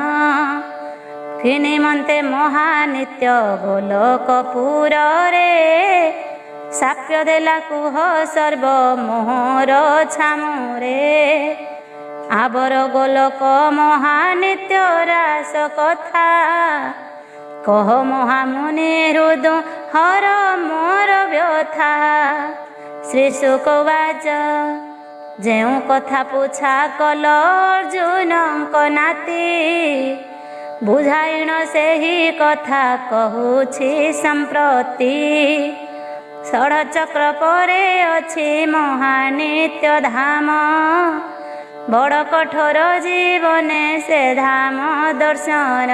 Speaker 1: କି ନିମନ୍ତେ ମହାନିତ୍ୟ ଗୋଲକପୁରରେ, ସାକ୍ଷ୍ୟ ଦେଲା କୁହ ସର୍ବ ମୋହର ଛାମୁରେ। ଆବର ଗୋଲକ ମହାନିତ୍ୟ ରାସ କଥା, କହ ମହାମୁନି ହୃଦୁ ହର ମୋର ବ୍ୟଥା। ଶ୍ରୀ ଶୁକ ଉବାଚ, ଯେଉଁ କଥା ପୁଛା କଲ ଅର୍ଜୁନଙ୍କ ନାତି, ବୁଝାଇଣ ସେହି କଥା କହୁଛି ସମ୍ପ୍ରତି। ଷଡ଼ଚକ୍ର ପରେ ଅଛି ମହାନିତ୍ୟ ଧାମ, ବଡ଼ କଠୋର ଜୀବନେ ସେ ଧାମ ଦର୍ଶନ।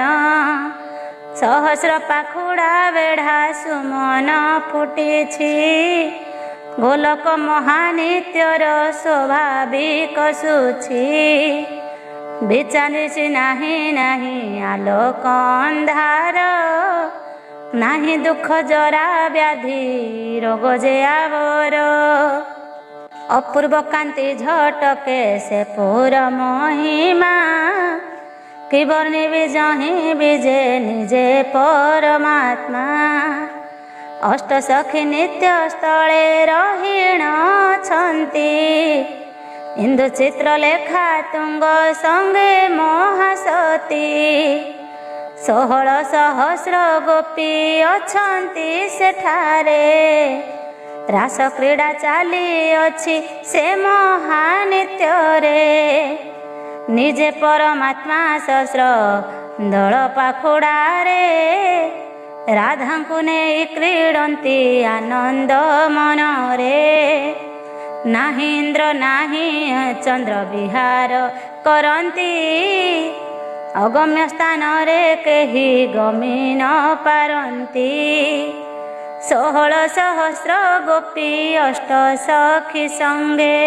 Speaker 1: ସହସ୍ର ପାଖୁଡ଼ା ବେଢ଼ା ସୁମନ ଫୁଟିଛି, ଗୋଲକ ମହାନିତ୍ୟର ସ୍ୱାଭାବିକ ଶୁଛି। ବିଚାରିଛି ନାହିଁ ଆଲୋକ ଅନ୍ଧାର, ନାହିଁ ଦୁଃଖ ଜରା ବ୍ୟାଧି ରୋଗ ଯେ ଆବର। ଅପୂର୍ବ କାନ୍ତି ଝଟକେ ସେ ପୁର ମହିମା, କି ବର୍ଣ୍ଣିବି ଜହିଁବି ଯେ ନିଜେ ପରମାତ୍ମା। ଅଷ୍ଟସଖୀ ନିତ୍ୟ ସ୍ଥଳେ ରହିଣ ଅଛନ୍ତି, ଇନ୍ଦୁ ଚିତ୍ରଲେଖା ତୁଙ୍ଗ ସଙ୍ଗେ ମହାସତୀ। 16 ସହସ୍ର ଗୋପୀ ଅଛନ୍ତି ସେଠାରେ, ରାସ କ୍ରୀଡ଼ା ଚାଲିଅଛି ସେ ମହାନିତ୍ୟରେ। ନିଜେ ପରମାତ୍ମା ସହସ୍ର ଦଳ ପାଖୁଡ଼ାରେ, ରାଧାଙ୍କୁ ନେଇ କ୍ରୀଡ଼ନ୍ତି ଆନନ୍ଦ ମନରେ। ନାହିଁ ଇନ୍ଦ୍ର ନାହିଁ ଚନ୍ଦ୍ର ବିହାର କରନ୍ତି, ଅଗମ୍ୟ ସ୍ଥାନରେ କେହି ଗମି ନ ପାରନ୍ତି। 16 ସହସ୍ର ଗୋପୀ ଅଷ୍ଟ ସଖୀ ସଙ୍ଗେ,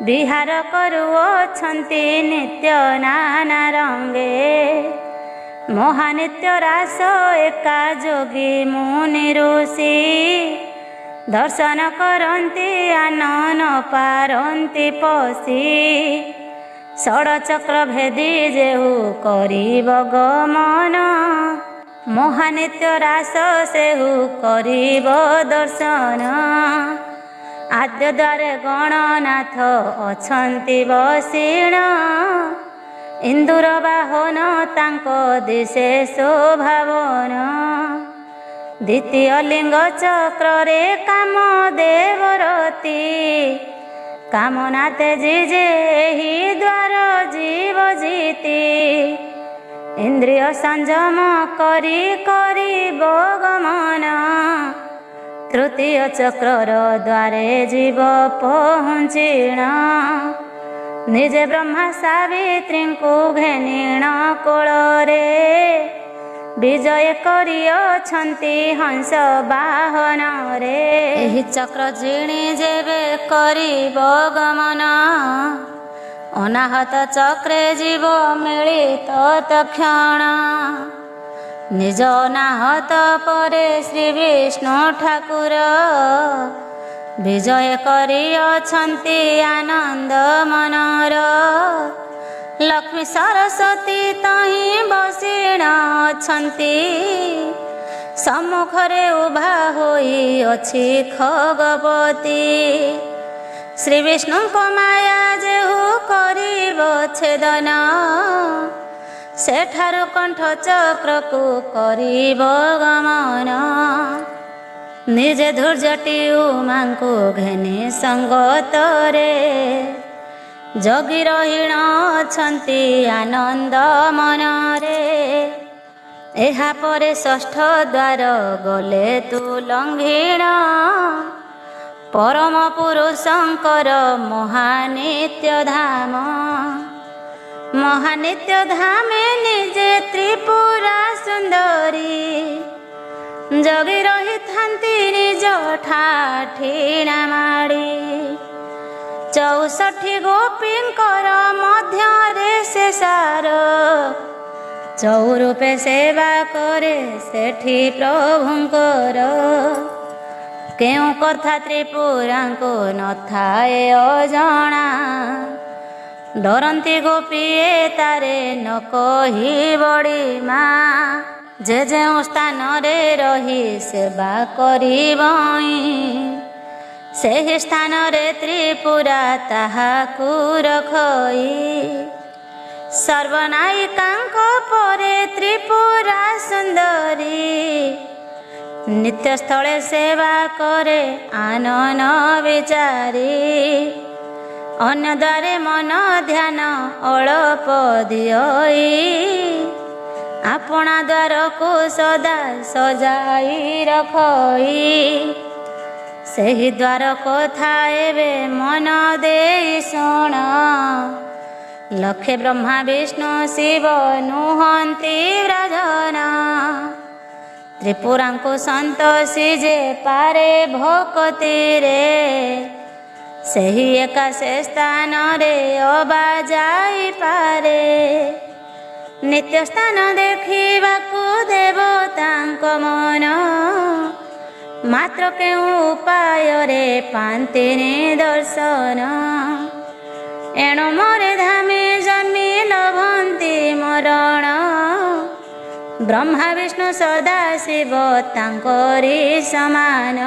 Speaker 1: ବିହାର କରୁଅଛନ୍ତି ନିତ୍ୟ ନାନା ରଙ୍ଗେ। ମହାନିତ୍ୟ ରାସ ଏକା ଯୋଗୀ ମୁନି ଋଷି, ଦର୍ଶନ କରନ୍ତି ଆନନ ପାରନ୍ତି ପଶି। ଷଡ଼ଚକ୍ର ଭେଦି ଯେହୁ କରିବ ଗମନ, ମହାନିତ୍ୟ ରାସ ସେହୁ କରିବ ଦର୍ଶନ। ଆଦ୍ୟ ଦ୍ୱାରେ ଗଣନାଥ ଅଛନ୍ତି ବସିଣ, ଇନ୍ଦୁର ବାହନ ତାଙ୍କ ଦିଶେ ଶୋଭାବନ। ଦ୍ୱିତୀୟ ଲିଙ୍ଗ ଚକ୍ରରେ କାମ ଦେବରତି, କାମନା ତେଜି ଯେ ଏହି ଦ୍ୱାର ଜୀବ ଜିତି। ଇନ୍ଦ୍ରିୟ ସଂଯମ କରି କରିବ ଗମନ, ତୃତୀୟ ଚକ୍ରର ଦ୍ୱାରେ ଜୀବ ପହଞ୍ଚିଣ। ନିଜେ ବ୍ରହ୍ମା ସାବିତ୍ରୀଙ୍କୁ ଘେନିଣ କୋଳରେ, ବିଜୟ କରିଅଛନ୍ତି ହଂସ ବାହନରେ। ଏହି ଚକ୍ର ଜିଣି ଯେବେ କରିବ ଗମନ, ଅନାହତ ଚକ୍ରେ ଜୀବ ମିଳିତ ତକ୍ଷଣ। ନିଜ ଅନାହତ ପରେ ଶ୍ରୀ ବିଷ୍ଣୁ ଠାକୁର, ବିଜୟ କରିଅଛନ୍ତି ଆନନ୍ଦ ମନର। ଲକ୍ଷ୍ମୀ ସରସ୍ୱତୀ ତହିଁ ବସିଣ ଅଛନ୍ତି। ସମ୍ମୁଖରେ ଉଭା ହୋଇଅଛି ଖଗବତୀ। ଶ୍ରୀ ବିଷ୍ଣୁଙ୍କ ମାୟା ଯେହୁ କରିବ ଛେଦନ, ସେଠାରୁ କଣ୍ଠ ଚକ୍ରକୁ କରିବ ଗମନ। ନିଜେ ଧୈର୍ଯ୍ୟଟି ଉମାଙ୍କୁ ଘେନି ସଙ୍ଗତରେ, ଜଗି ରହିଣ ଅଛନ୍ତି ଆନନ୍ଦ ମନରେ। ଏହାପରେ ଷଷ୍ଠ ଦ୍ୱାର ଗଲେ ତୁଲଙ୍ଗିଣ, ପରମ ପୁରୁଷଙ୍କର ମହାନିତ୍ୟ ଧାମ। ମହାନିତ୍ୟ ଧାମେ ନିଜେ ତ୍ରିପୁରା ସୁନ୍ଦରୀ, ଜଗି ରହିଥାନ୍ତି ନିଜ ଠାଠିଣା ମାଡ଼ି। 64 ଗୋପୀଙ୍କର ମଧ୍ୟରେ ସେ ସାର, ଚଉରୂପେ ସେବା କରେ ସେଠି ପ୍ରଭୁଙ୍କର। କେଉଁ କଥା ତ୍ରିପୁରାଙ୍କୁ ନଥାଏ ଅଜଣା, ଡରନ୍ତି ଗୋପୀଏ ତାରେ ନ କହି ବଡ଼ିମା। ଯେ ଯେଉଁ ସ୍ଥାନରେ ରହି ସେବା କରିବଇଁ, ସେହି ସ୍ଥାନରେ ତ୍ରିପୁରା ତାହାକୁ ରଖଇ। ସର୍ବନାୟିକାଙ୍କ ପରେ ତ୍ରିପୁରା ସୁନ୍ଦରୀ, ନିତ୍ୟସ୍ଥଳେ ସେବା କରେ ଆନନ ବିଚାରି। ଅନ୍ୟ ଦ୍ୱାରେ ମନ ଧ୍ୟାନ ଅଳପ ଦିଅଇ, ଆପଣା ଦ୍ୱାରକୁ ସଦା ସଜାଇ ରଖଇ। ସେହି ଦ୍ୱାର କଥା ଏବେ ମନ ଦେଇ ଶୁଣ, ଲକ୍ଷେ ବ୍ରହ୍ମା ବିଷ୍ଣୁ ଶିବ ନୁହନ୍ତି ବ୍ରଜନ। ତ୍ରିପୁରାଙ୍କୁ ସନ୍ତୋଷି ଯେ ପାରେ ଭକତିରେ, ସେହି ଏକା ସେ ସ୍ଥାନରେ ଅବା ଯାଇପାରେ। ନିତ୍ୟ ସ୍ଥାନ ଦେଖିବାକୁ ଦେବତାଙ୍କ ମନ, ମାତ୍ର କେଉଁ ଉପାୟରେ ପାନ୍ତିନି ଦର୍ଶନ। ଏଣୁ ମରେ ଧାମେ ଜନ୍ମି ଲଭନ୍ତି ମରଣ, ବ୍ରହ୍ମା ବିଷ୍ଣୁ ସଦା ଶିବ ତାଙ୍କରି ସମାନ।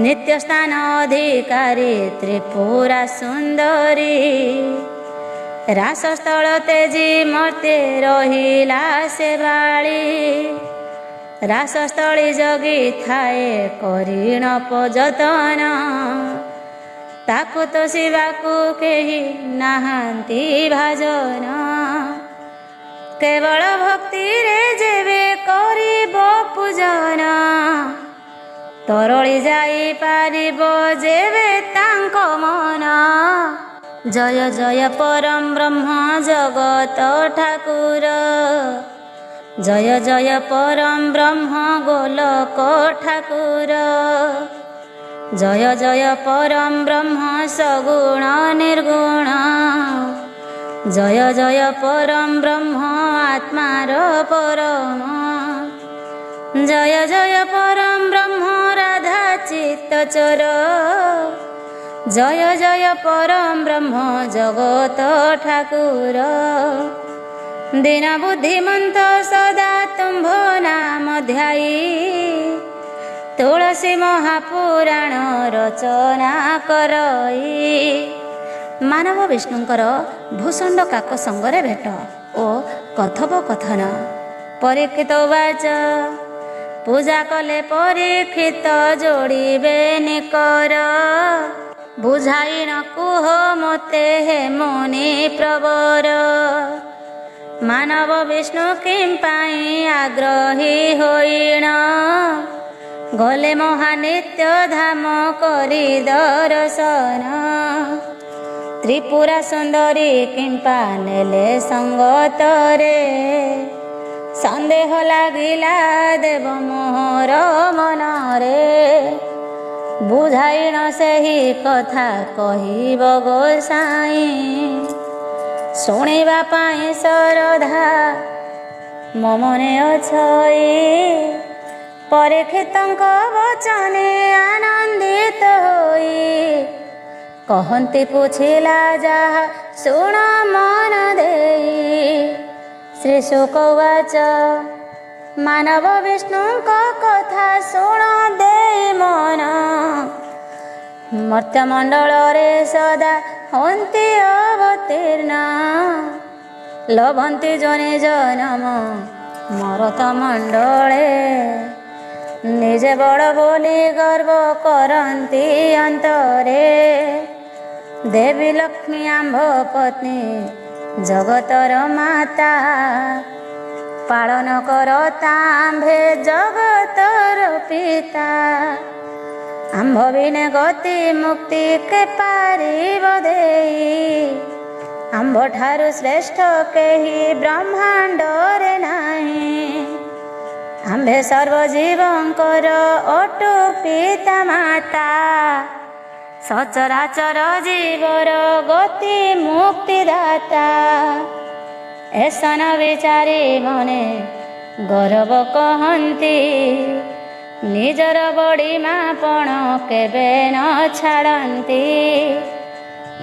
Speaker 1: ନିତ୍ୟ ସ୍ଥାନ ଅଧିକାରୀ ତ୍ରିପୁରା ସୁନ୍ଦରୀ, ରାସସ୍ଥଳ ତେଜି ମର୍ତ୍ତେ ରହିଲା ସେ ବାଳି। ରାସସ୍ଥଳୀ ଜଗିଥାଏ କରିଣ ପଯତନ, ତାକୁ ତୋଷିବାକୁ କେହି ନାହାନ୍ତି ଭାଜନ। କେବଳ ଭକ୍ତିରେ ଯେବେ କରିବ ପୂଜନ, ତରଳି ଯାଇପାରିବ ଯେବେ ତାଙ୍କ ମନ। ଜୟ ଜୟ ପରମ ବ୍ରହ୍ମ ଜଗତ ଠାକୁର, ଜୟ ଜୟ ପରମ ବ୍ରହ୍ମ ଗୋଲକ ଠାକୁର। ଜୟ ଜୟ ପରମ ବ୍ରହ୍ମ ସଗୁଣ ନିର୍ଗୁଣ, ଜୟ ଜୟ ପରମ ବ୍ରହ୍ମ ଆତ୍ମାର ପରମ। ଜୟ ଜୟ ପରମ ବ୍ରହ୍ମ ରାଧା ଚିତ୍ତଚର, ଜୟ ଜୟ ପରମ ବ୍ରହ୍ମ ଜଗତ ଠାକୁର। ଦୀନ ବୁଦ୍ଧିମନ୍ତ ସଦା ତୁମ୍ଭ ନାମ ଧ୍ୟାଇ, ତୁଳସୀ ମହାପୁରାଣ ରଚନା କରଇ। ମାନବ ବିଷ୍ଣୁଙ୍କର ଭୂଷଣ୍ଡ କାକ ସଙ୍ଗରେ ଭେଟ ଓ କଥୋପକଥନ। ପରୀକ୍ଷିତ ବାଚ, ପୂଜା କଲେ ପରୀକ୍ଷିତ ଯୋଡ଼ିବେ ନିକର। ବୁଝାଇ ନ କୁହ ମୋତେ ହେ ମୁନି ପ୍ରବର, ମାନବ ବିଷ୍ଣୁ କିମ୍ପାଇଁ ଆଗ୍ରହୀ ହୋଇଣ। ଗଲେ ମହାନିତ୍ୟ ଧାମ କରି ଦର୍ଶନ, ତ୍ରିପୁରା ସୁନ୍ଦରୀ କିମ୍ପା ନେଲେ ସଙ୍ଗତରେ। ସନ୍ଦେହ ଲାଗିଲା ଦେବ ମୋହର ମନରେ, ବୁଝାଇଣ ସେହି କଥା କହିବ ଗୋସାଇଁ। ଶୁଣିବା ପାଇଁ ଶରଧା ମୋ ମନେ ଅଛଇ, ପରୀକ୍ଷିତଙ୍କ ବଚନେ ଆନନ୍ଦିତ ହୋଇ। कहन्ति पुछिला जाहा शुण मन देई। श्री शुक उवाच मानव विष्णुଙ୍କ कथा शुण देई मन। मर्त्यमण्डलरे सदा हन्ति अवतीर्ण। लभन्ति जने जनम मरत मण्डले। निजे बड़ बोली गर्व करन्ति अंतरे। देवी लक्ष्मी आम्भ पत्नी जगतर माता। पालन करता आम्भे जगतर पिता। आम्भ बिने गति मुक्ति के पारिब देई। आम्भ ठारु श्रेष्ठ केही ब्रह्मांडरे नाही। आम्भे सर्वजीवंकर अटु पिता माता। सचराचर जीवर गति मुक्ति दाता। ऐसा न विचारी मने गौरव कहन्ति। निजर बड़ी मापण केबे न छाड़न्ति।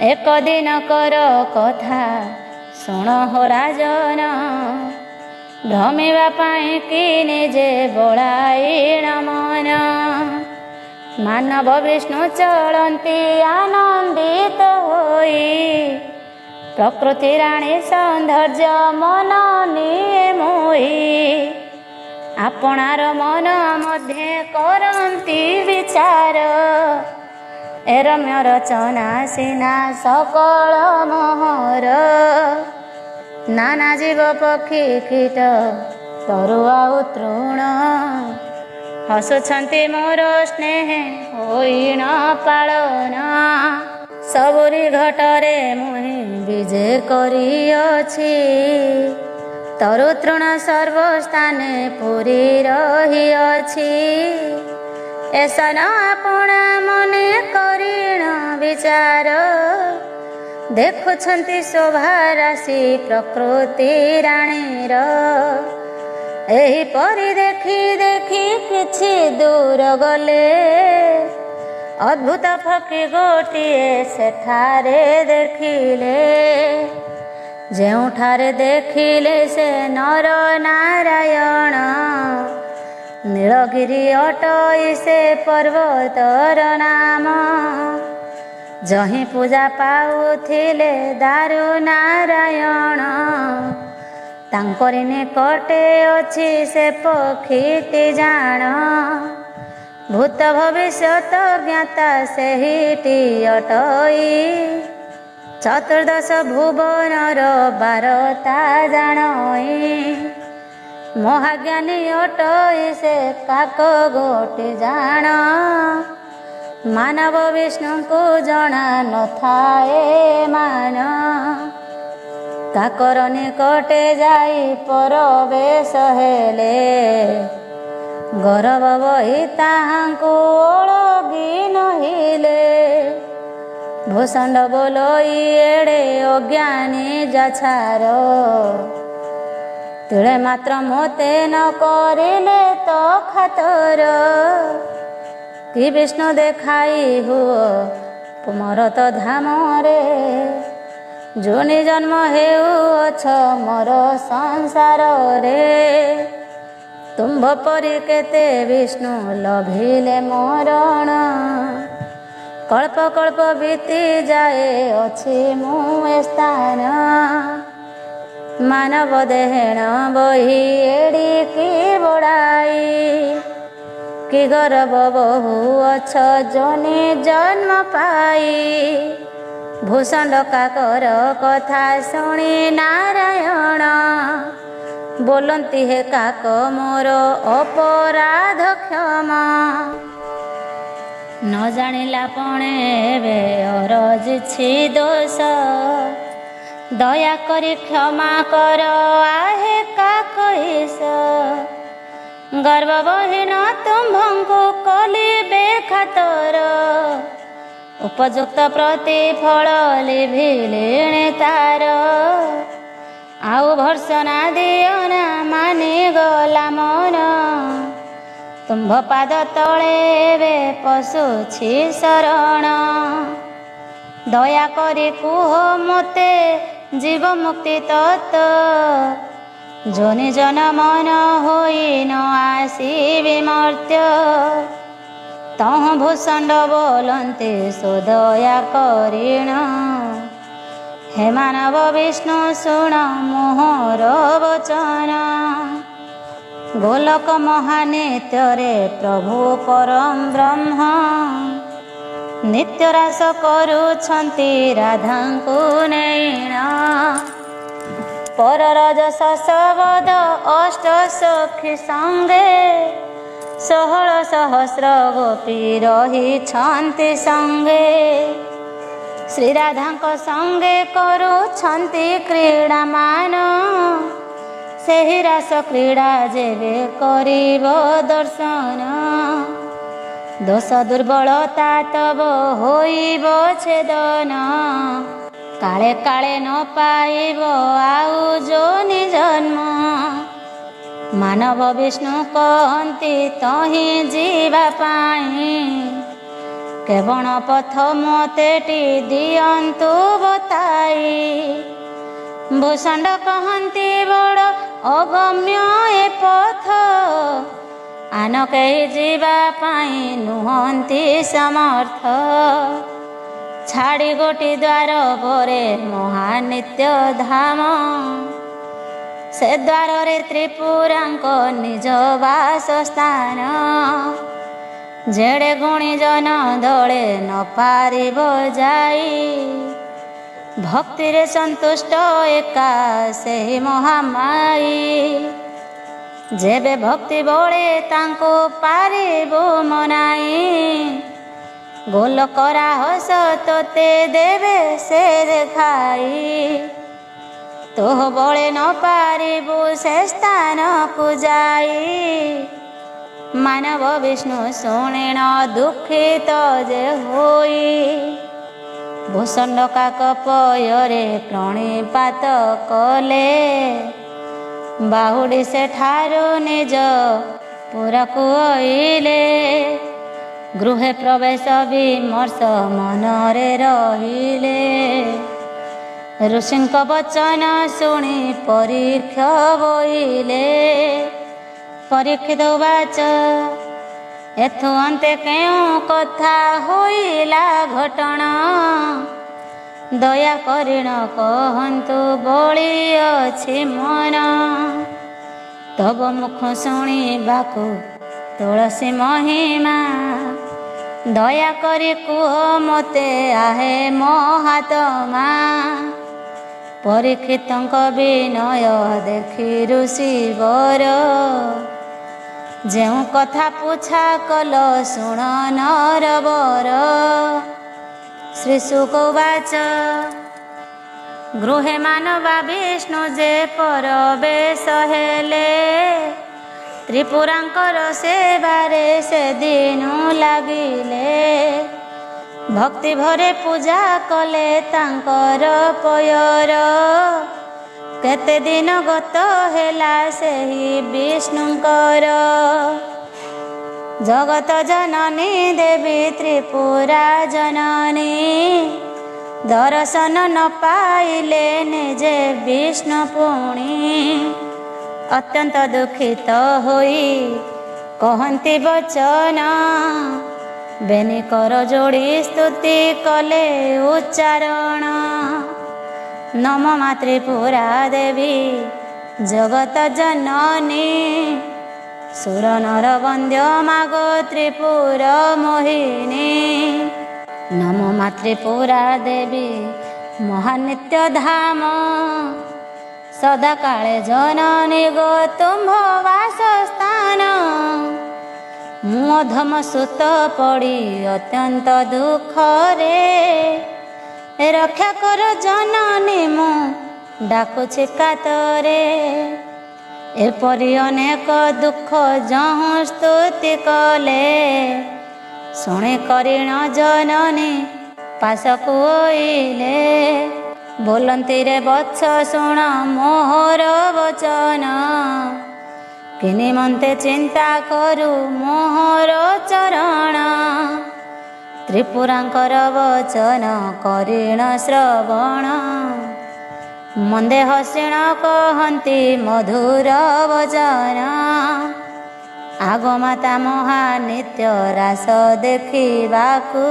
Speaker 1: एक दिन कर कथा शुण हो राजन। भ्रमिबा पाई कि निजे बड़ाईण मन। मानव विष्णु चलन्ति आनंदित होई। प्रकृति राणी सौंदर्य मन निये मोही। आपणार मन मध्ये करन्ति विचार। ए रम्य रचना सिना सकल मोहर। नाना जीव पक्षी कीट तरुआ तृण। हसुछन्ति मोर स्नेह होइन पालन। सबुरी घटरे मुहि विजे करिअछि। तरु तृण सर्वस्थाने पुरी रहिअछि। ऐसा न आपणा मने करिण विचार। देखुछन्ति शोभा राशि प्रकृति राणीर। एही परी देखी देखी किछि दूर गले। अद्भुत पक्षी गोटिए सेठारे देखिले। जेउठारे देखिले से नर नारायण। नीलगिरी अटई से पर्वतर नाम। जहीं पूजा पाउथिले दारु नारायण। तांकरी निकटे अछि से पक्षीटी जान। भूत भविष्यत ज्ञाता सेहिटी अटई। चतुर्दश भुवनर बारता जानई। महाज्ञानी अटई से काक गोटी जान। मानव विष्णु को जना न थाए मान। काकर निकटे जाई परवेश हेले। गौरव बही ताहांकु ओळगी नहिले। भूषण्ड बोलोई एड़े अज्ञानी जाछार। तिळे मात्र मोते न करिले तो खातर। कि विष्णु देखाई हुओ मरत धामरे। जोनि जन्म हेउअछ मोर संसार रे। तुम्भ परि केते विष्णु लभिले मरण। कल्प कल्प बीती जाए अछि मु स्थान। मानव देहेण बही एड़ी की बड़ाई। कि गर्व बहु अछ जोनि जन्म पाई। भूषण्ड काकर कथा शुणी नारायण। बोलन्ति हे काक मोर अपराध क्षमा। न जानिला पणे एबे अरजिछि दोष। दया करी क्षमा कर आहे काक ईश। गर्वहीन तुम्भंकु कली बेखातर। उपयुक्त प्रतिफल लिभिलेणे तार। आउ भर्सना दियो ना मानि गला मन। तुम्भ पाद तले बे पशुछि शरण। ଦୟା କରି କୁହ ମୋତେ ଜୀବ ମୁକ୍ତି ତତ୍ତ୍ୱ। ଯୋନି ଜନ ମନ ହୋଇ ନ ଆସିବି ମର୍ତ୍ୟ। ତହୁଁ ଭୂଷଣ୍ଡ ବୋଲନ୍ତି ସୁଦୟା କରିଣ। ହେ ମାନବ ବିଷ୍ଣୁ ଶୁଣ ମୋହର ବଚନ। ଗୋଲକ ମହାନିତ୍ୟରେ ପ୍ରଭୁ ପରମ ବ୍ରହ୍ମ। ନିତ୍ୟ ରାସ କରୁଛନ୍ତି ରାଧାଙ୍କୁ ନେଇଣ। ପରରଜ ଶଶବଦ ଅଷ୍ଟ ସଖୀ ସଙ୍ଗେ। 16 ସହସ୍ର ଗୋପୀ ରହିଛନ୍ତି ସଙ୍ଗେ। ଶ୍ରୀରାଧାଙ୍କ ସଙ୍ଗେ କରୁଛନ୍ତି କ୍ରୀଡ଼ାମାନ। ସେହି ରାସ କ୍ରୀଡ଼ା ଯେବେ କରିବ ଦର୍ଶନ। ଦୋଷ ଦୁର୍ବଳତା ତବ ହୋଇବ ଛେଦନ। କାଳେ କାଳେ ନ ପାଇବ ଆଉ ଯୋନି ଜନ୍ମ। ମାନବ ବିଷ୍ଣୁ କହନ୍ତି ତହିଁ ଯିବା ପାଇଁ। କେବଳ ପଥ ମୋତେଟି ଦିଅନ୍ତୁ ବତାଇ। ଭୂଷଣ୍ଡ କହନ୍ତି ବଡ଼ ଅଗମ୍ୟ ଏ ପଥ। ଆନ କେହି ଯିବା ପାଇଁ ନୁହନ୍ତି ସମର୍ଥ। ଛାଡ଼ି ଗୋଟି ଦ୍ୱାର ପରେ ମହାନିତ୍ୟ ଧାମ। ସେ ଦ୍ୱାରରେ ତ୍ରିପୁରାଙ୍କ ନିଜ ବାସସ୍ଥାନ। ଯେଡ଼େ ଗୁଣିଜନ ଦଳେ ନ ପାରିବ ଯାଇ। ଭକ୍ତିରେ ସନ୍ତୁଷ୍ଟ ଏକା ସେହି ମହାମାଇ। ଯେବେ ଭକ୍ତି ବଳେ ତାଙ୍କୁ ପାରିବୁ ମନାଇ। ଗୋଲକରା ହସ ତୋତେ ଦେବେ ସେ ଦେଖାଇ। ତୋହ ବଳେ ନ ପାରିବୁ ସେ ସ୍ଥାନକୁ ଯାଇ। ମାନବ ବିଷ୍ଣୁ ଶୁଣିଣ ଦୁଃଖିତ ଯେ ହୋଇ। ଭୂଷଣ୍ଡ କାକ ପୟରେ ପ୍ରଣିପାତ କଲେ। ବାହୁଡ଼ି ସେଠାରୁ ନିଜ ପୁରକୁ ଅଇଲେ। ଗୃହେ ପ୍ରବେଶ ବିମର୍ଷ ମନରେ ରହିଲେ। ଋଷିଙ୍କ ବଚନ ଶୁଣି ପରୀକ୍ଷ ବୋଇଲେ। ପରୀକ୍ଷିତ ବାଚ ଏଥୁ ଅନ୍ତେ କେଉଁ କଥା ହୋଇଲା ଘଟଣା। ଦୟା କରିଣ କହନ୍ତୁ ବଳି ଅଛି ମନ। ତବ ମୁଖ ଶୁଣିବାକୁ ତୁଳସୀ ମହିମା। ଦୟା କରି କୁହ ମୋତେ ଆହେ ମହାତ୍ମା। ପରୀକ୍ଷିତଙ୍କ ବିନୟ ଦେଖି ଋଷିବର। ଯେଉଁ କଥା ପୁଛା କଲ ଶୁଣ ନରବର। ଶ୍ରୀ ଶୁକ ବାଚ ଗୃହେ ମାନବା ବିଷ୍ଣୁ ଯେ ପରବେଶ ହେଲେ। ତ୍ରିପୁରାଙ୍କର ସେବାରେ ସେ ଦିନୁ ଲାଗିଲେ। ଭକ୍ତି ଭରେ ପୂଜା କଲେ ତାଙ୍କର ପୟର। କେତେ ଦିନ ଗତ ହେଲା ସେହି ବିଷ୍ଣୁଙ୍କର। ଜଗତ ଜନନୀ ଦେବୀ ତ୍ରିପୁରା ଜନନୀ। ଦର୍ଶନ ନ ପାଇଲେ ନିଜେ ବିଷ୍ଣୁ ପୁଣି। ଅତ୍ୟନ୍ତ ଦୁଃଖିତ ହୋଇ କହନ୍ତି ବଚନ। ବେନି କର ଯୋଡ଼ି ସ୍ତୁତି କଲେ ଉଚ୍ଚାରଣ। ନମ ମାତୃପୁରା ଦେବୀ ଜଗତ ଜନନୀ। ସୁର ନର ବନ୍ଦ୍ୟ ମାଗ ତ୍ରିପୁର ମୋହିନୀ। ନମ ମାତୃପୁରା ଦେବୀ ମହାନିତ୍ୟ ଧାମ। ସଦାକାଳେ ଜନନୀ ଗୋ ତୁମ୍ଭ ବାସସ୍ଥାନ। ମୁଁ ଅଧମ ସୁତ ପଡ଼ି ଅତ୍ୟନ୍ତ ଦୁଃଖରେ। ରକ୍ଷା କର ଜନନୀ ମୁଁ ଡାକୁଛି କାତରେ। ଏପରି ଅନେକ ଦୁଃଖ ଯହୁଁ ସ୍ତୁତି କଲେ। ଶୁଣି କରିଣ ଜନନୀ ପାଶକୁ ଅଇଲେ। ବୋଲନ୍ତି ରେ ବତ୍ସ ଶୁଣ ମୋହର ବଚନ। କି ନିମନ୍ତେ ଚିନ୍ତା କରୁ ମୋହର ଚରଣ। त्रिपुरांकर वचन करिण श्रवण मंदे हसिण कहन्ति मधुर वचन आगमाता महानित्य रास देखिबाकू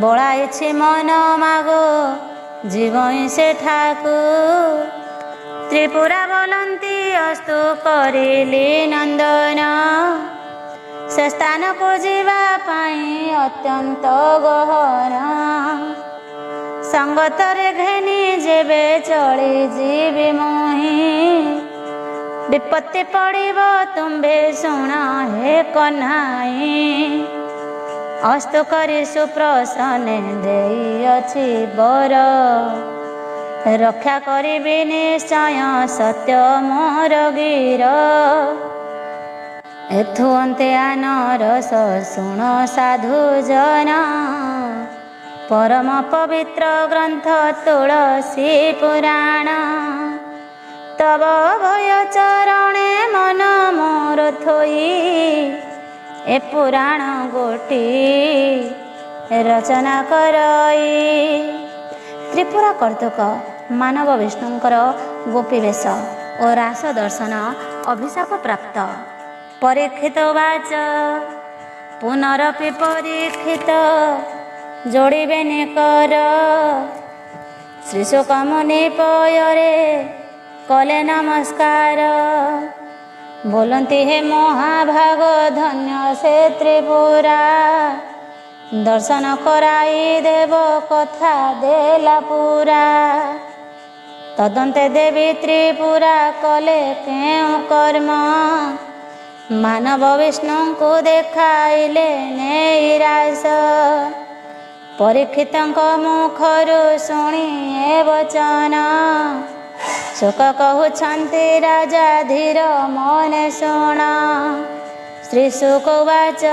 Speaker 1: बळाइछि मन मागो जीवई सेठाकू त्रिपुरा बोलन्ति अस्तु करिली नंदन से स्थान को जीवा पाई अत्यंत गहन संगतरे घेनी जेबे चली जीवी मोही विपत्ति पड़िब तुम्भे शुण हे कन्हाई अस्तु करी सुप्रसन्ने देइअछि बर रक्षा करिबि निश्चय सत्य मोर गिर एथु अन्ते आनरस शुण साधु जन परम पवित्र ग्रंथ तुलसी पुराण तब भय चरणे मन मोर थोई ए पुराण गोटी रचना करई। त्रिपुरा कर्तक मानव विष्णुंकर गोपी वेश और रास दर्शन अभिशाप प्राप्त परीक्षित वाच पुनरपि परीक्षित जोड़िबे निकर श्रीशुक मुनि पୟରେ कले नमस्कार बोलती हे महाभाग धन्य से त्रिपुरा दर्शन कराई देव कथा देला पूरा तदंते देवी त्रिपुरा कले केउ कर्म मानव विष्णु को देखाइले नैरास परीक्षित मुखरु शुणी ए वचन शोक कहउछन्ति राजा धीर मन शुण श्री शुकवाच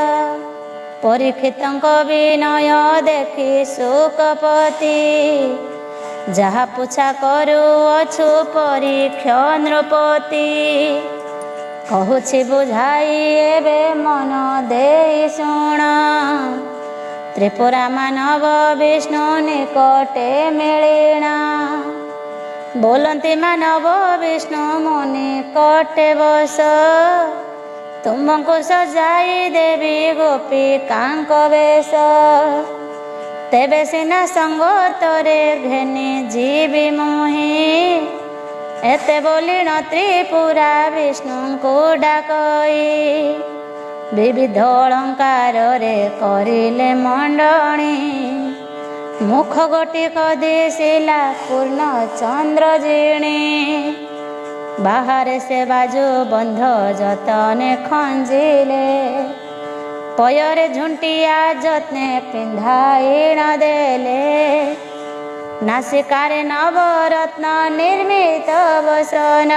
Speaker 1: परीक्षित विनय देखि शुकपति जहा पूछा करुअछु परीक्ष नृपति कहूछि बुझाई एबे मन देई शुण त्रिपुरा मानव विष्णु निकटे मिलिणा बोलती मानव विष्णु मुनि कटे बस तुमको सजाई देवी गोपी कांक वेश तेबे सिना संगतरे घेनी जीवी मोही एते बोलिण त्रिपुरा विष्णु को डाकई विविध अलंकार रे करिले मंडणी मुख गोटिक दिशिला पूर्ण चंद्र जिणी बाहर से बाजू बंध जतने खंजिले पୟରେ झुंटिया जत्ने पिंधाइण देले नासिकारे नवरत्न निर्मित बसन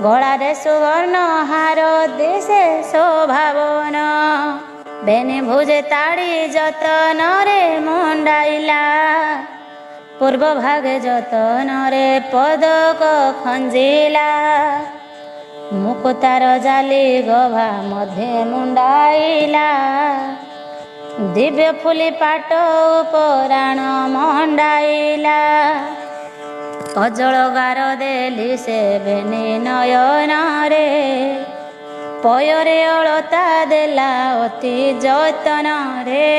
Speaker 1: गଳାରେ सुवर्ण हार दिशे शोभावन बेनी भुजे ताड़ी जतन रे मुंडाइला पूर्व भागे जतन रे पदक खंजिला मुकुतार जाली गभा मध्य मुंडाइला दिव्य फुली पाट उपराण मंडाइला कजल गार देली से बेनी नयन रे पୟରେ अलता देला अति जतन रे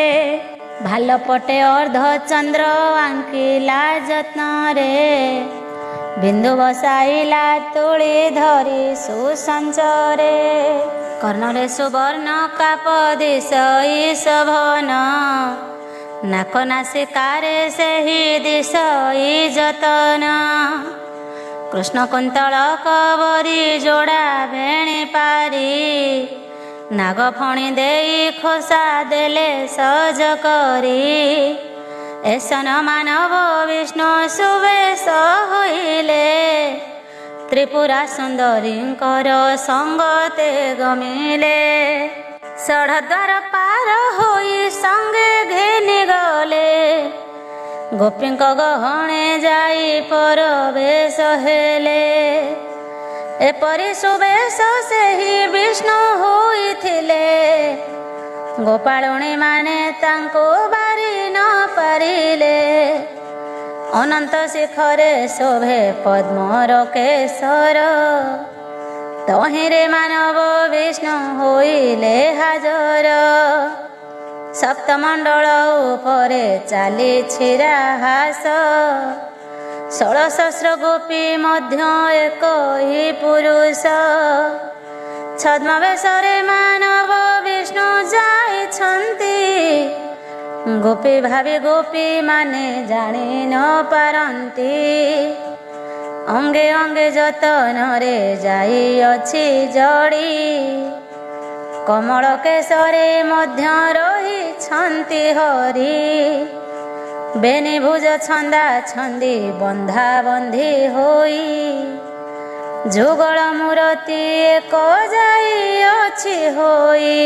Speaker 1: भाल पटे अर्ध चंद्र आंकिला जत्न रे बिंदु बसाइला तुली धरी सुसंचरे कर्णरे सुवर्ण काप दिशई शोभन नाक नासिकारे सेहि दिशई जतन कृष्ण कुंतल कवरी जोड़ा भेणी पारी नाग फणी देई खोसा देले सज करी एसन मानव विष्णु सुवेश होइले त्रिपुरा सुंदरींकर संगते गमिले षढ़ द्वार पार होई संगे घेनी गले गोपींक गहणे जाई परवेश हेले एपरि सुवेश सेहि विष्णु होइथिले ଗୋପାଳୁଣୀ ମାନେ ତାଙ୍କୁ ବାରି ନ ପାରିଲେ। ଅନନ୍ତ ଶିଖରେ ଶୋଭେ ପଦ୍ମର କେଶର। ତହିଁରେ ମାନବ ବିଷ୍ଣୁ ହୋଇଲେ ହାଜର। ସପ୍ତମଣ୍ଡଳ ଉପରେ ଚାଲିଛି ରାହାସ। 16,000 ଗୋପୀ ମଧ୍ୟ ଏକ ହି ପୁରୁଷ। ଛଦ୍ମବେଶରେ ମାନବ ବିଷ୍ଣୁ ଯାଇଛନ୍ତି। ଗୋପୀ ଭାବି ଗୋପୀ ମାନେ ଜାଣି ନ ପାରନ୍ତି। ଅଙ୍ଗେ ଅଙ୍ଗେ ଯତନରେ ଯାଇଅଛି ଜଡ଼ି। କମଳ କେଶରେ ମଧ୍ୟ ରହିଛନ୍ତି ହରି। ବେନି ଭୁଜ ଛନ୍ଦା ଛନ୍ଦି ବନ୍ଧା ବନ୍ଧି ହୋଇ। ଯୁଗଳ ମୂରତି ଏକ ଯାଇଅଛି ହୋଇ।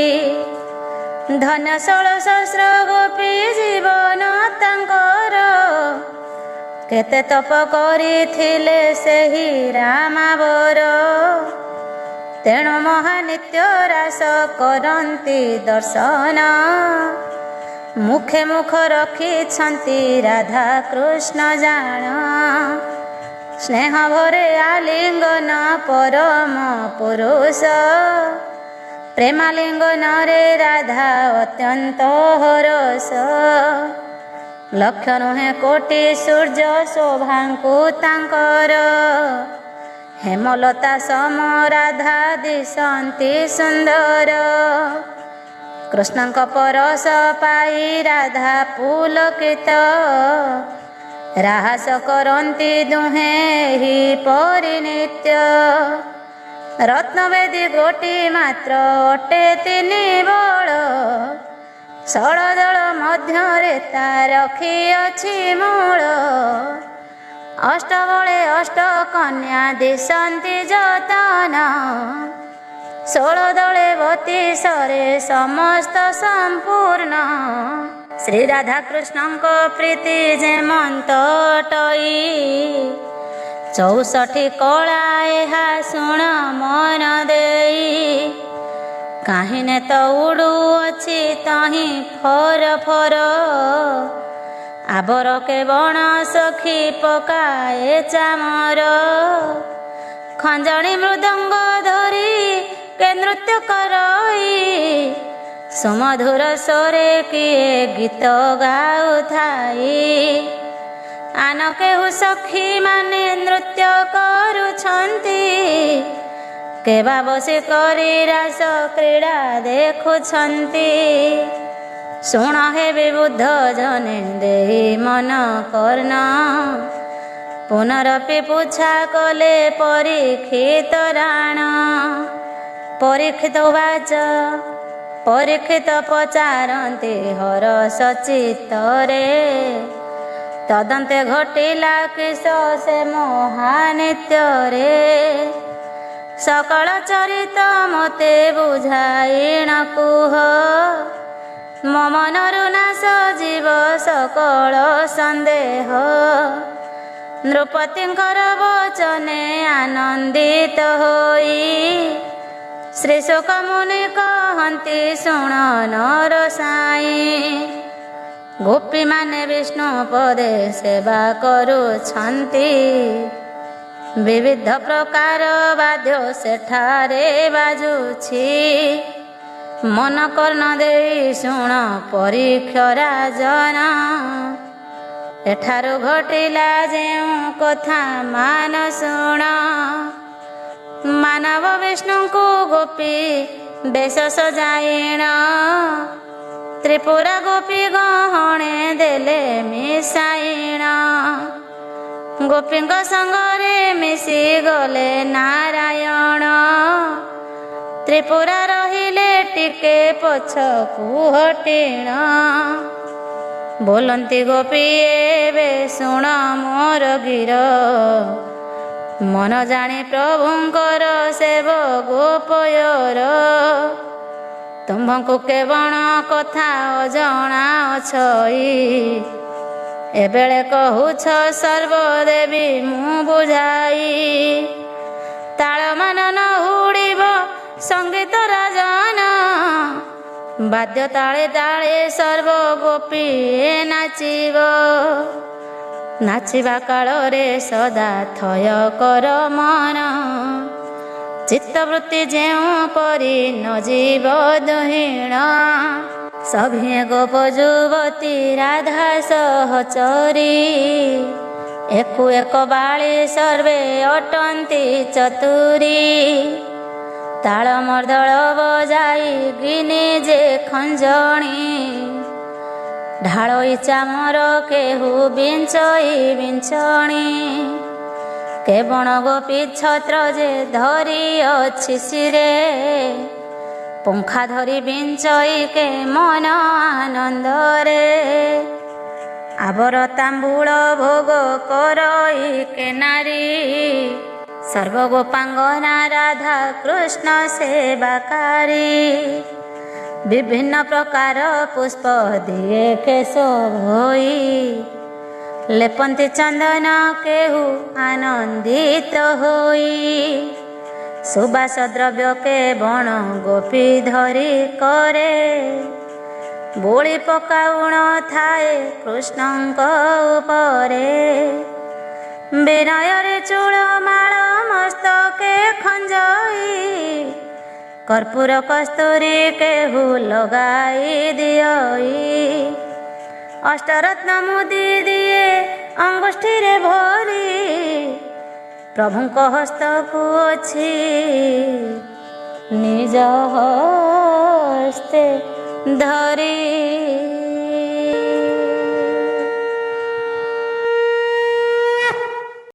Speaker 1: ଧନ୍ୟ 16,000 ଗୋପୀ ଜୀବନ ତାଙ୍କର। କେତେ ତପ କରିଥିଲେ ସେହି ରାମାବର। ତେଣୁ ମହାନିତ୍ୟ ରାସ କରନ୍ତି ଦର୍ଶନ। ମୁଖେ ମୁଖ ରଖିଛନ୍ତି ରାଧା କୃଷ୍ଣ ଜାଣ। ସ୍ନେହ ଭରେ ଆଲିଙ୍ଗନ ପରମ ପୁରୁଷ। ପ୍ରେମାଲିଙ୍ଗନରେ ରାଧା ଅତ୍ୟନ୍ତ ହରସ। ଲକ୍ଷ ନୁହେଁ କୋଟି ସୂର୍ଯ୍ୟ ଶୋଭାଙ୍କୁ ତାଙ୍କର। ହେମଲତା ସମ ରାଧା ଦିଶନ୍ତି ସୁନ୍ଦର। କୃଷ୍ଣଙ୍କ ପରଶ ପାଇ ରାଧା ପୁଲକିତ। ରାହାସ କରନ୍ତି ଦୁହେଁ ହି ପରିନିତ୍ୟ। ରତ୍ନବେଦୀ ଗୋଟି ମାତ୍ର ଅଟେ 3 ବଳ। ଷଡ଼ଦଳ ମଧ୍ୟରେ ତା ରଖିଅଛି ମୂଳ। ଅଷ୍ଟବଳେ ଅଷ୍ଟ କନ୍ୟା ଦିଶନ୍ତି ଯତନ। 16 ଦଳେ 32ରେ ସମସ୍ତ ସମ୍ପୂର୍ଣ୍ଣ। ଶ୍ରୀ ରାଧା କୃଷ୍ଣଙ୍କ ପ୍ରୀତି ଯେମନ୍ତ ଅଟଇ। 64 କଳା ଏହା ଶୁଣ ମନ ଦେଇ। କାହିଁନେ ତ ଉଡ଼ୁଅଛି ତହିଁ ଫର ଫର। ଆବର କେ ବଣ ସଖୀ ପକାଏ ଚାମର। ଖଞ୍ଜଣି ମୃଦଙ୍ଗ ଧରି କେ ନୃତ୍ୟ କରଇ। ସୁମଧୁର ସ୍ୱରେ କିଏ ଗୀତ ଗାଉଥାଇ। ଆନ କେହୁ ସଖୀ ମାନେ ନୃତ୍ୟ କରୁଛନ୍ତି। କେବା ବସି କରି ରାସ କ୍ରୀଡ଼ା ଦେଖୁଛନ୍ତି। ଶୁଣ ହେ ବିବୁଦ୍ଧ ଜନେ ଦେଇ ମନ କର୍ଣ୍ଣ। ପୁନରପି ପୁଛା କଲେ ପରୀକ୍ଷିତ ରାଣ। ପରୀକ୍ଷିତ ବାଚ ପରୀକ୍ଷିତ ପଚାରନ୍ତି ହରଷ ଚିତ୍ତରେ। ତଦନ୍ତେ ଘଟିଲା କିସ ସେ ମହାନିତ୍ୟରେ। ସକଳ ଚରିତ ମୋତେ ବୁଝାଇଣ କୁହ। ମୋ ମନରୁ ନାଶ ଯିବ ସକଳ ସନ୍ଦେହ। ନୃପତିଙ୍କର ବଚନେ ଆନନ୍ଦିତ ହୋଇ। ଶ୍ରୀ ଶୁକ ମୁନି କହନ୍ତି ଶୁଣ ନର ସାଇଁ। ଗୋପୀମାନେ ବିଷ୍ଣୁ ପଦେ ସେବା କରୁଛନ୍ତି। ବିବିଧ ପ୍ରକାର ବାଦ୍ୟ ସେଠାରେ ବାଜୁଛି। ମନ କର୍ଣ୍ଣ ଦେଇ ଶୁଣ ପରୀକ୍ଷ ରାଜନ। ଏଠାରୁ ଘଟିଲା ଯେଉଁ କଥା ମାନ ଶୁଣ। ମାନବ ବିଷ୍ଣୁଙ୍କୁ ଗୋପୀ ବେଶ ସଜାଇଣ। ତ୍ରିପୁରା ଗୋପୀ ଗହଣେ ଦେଲେ ମିଶାଇଣ। ଗୋପୀଙ୍କ ସଙ୍ଗରେ ମିଶିଗଲେ ନାରାୟଣ। ତ୍ରିପୁରା ରହିଲେ ଟିକେ ପଛକୁ ହଟିଣ। ବୋଲନ୍ତି ଗୋପୀ ଏବେ ଶୁଣ ମୋର ଗିର। ମନ ଜାଣି ପ୍ରଭୁଙ୍କର ସେବ ଗୋପୟର। ତୁମ୍ଭଙ୍କୁ କେବଳ କଥା ଅଜଣା ଅଛଇ। ଏବେଳେ କହୁଛ ସର୍ବଦେବୀ ମୁଁ ବୁଝାଇ। ତାଳମାନ ନ ହୁଡ଼ିବ ସଙ୍ଗୀତ ରାଜନ। ବାଦ୍ୟ ତାଳେ ତାଳେ ସର୍ବ ଗୋପୀ ନାଚିବ, ନାଚିବା କାଳରେ ସଦା ଥୟ କର ମନ, ଚିତ୍ତବୃତ୍ତି ଯେଉଁ ପରି ନ ଯିବ ଦହିଣ। ସଭିଏ ଗୋପ ଯୁବତୀ ରାଧା ସହଚରୀ, ଏକୁ ଏକ ବାଳି ସର୍ବେ ଅଟନ୍ତି ଚତୁରୀ। ତାଳ ମର୍ଦ୍ଦଳ ବଜାଇ ଗିନି ଯେ ଖଞ୍ଜଣି, ଢାଳୋଇ ଚାମର କେହୁ ବିଞ୍ଚଇ ବିଞ୍ଚଣି। କେବଣ ଗୋପୀ ଛତ୍ର ଯେ ଧରି ଅଛି ଶିରେ, ପଙ୍ଖା ଧରି ବିଞ୍ଚଇ କେ ମନ ଆନନ୍ଦରେ। ଆବର ତାମ୍ବୁଳ ଭୋଗ କରଇ କେ ନାରୀ, ସର୍ବଗୋପାଙ୍ଗନା ରାଧା କୃଷ୍ଣ ସେବାକାରୀ। ବିଭିନ୍ନ ପ୍ରକାର ପୁଷ୍ପ ଦିଏ କେଶ ଭୋଇ, ଲେପନ୍ତି ଚନ୍ଦନ କେହୁ ଆନନ୍ଦିତ ହୋଇ। ସୁବାସ ଦ୍ରବ୍ୟ କେ ବଣ ଗୋପୀ ଧରି କରେ, ବୋଳି ପକାଉଣ ଥାଏ କୃଷ୍ଣଙ୍କ ଉପରେ। ବିନୟରେ ଚୂଳ ମାଳ ମସ୍ତକେ ଖଞ୍ଜଇ, କର୍ପୂର କସ୍ତୁରୀ କେହୁ ଲଗାଇ ଦିଅଇ। ଅଷ୍ଟରତ୍ନ ମୁଦି ଦିଏ ଅଙ୍ଗୁଷ୍ଠୀରେ ଭରି, ପ୍ରଭୁଙ୍କ ହସ୍ତକୁ ଅଛି ନିଜ ହସ୍ତେ ଧରି।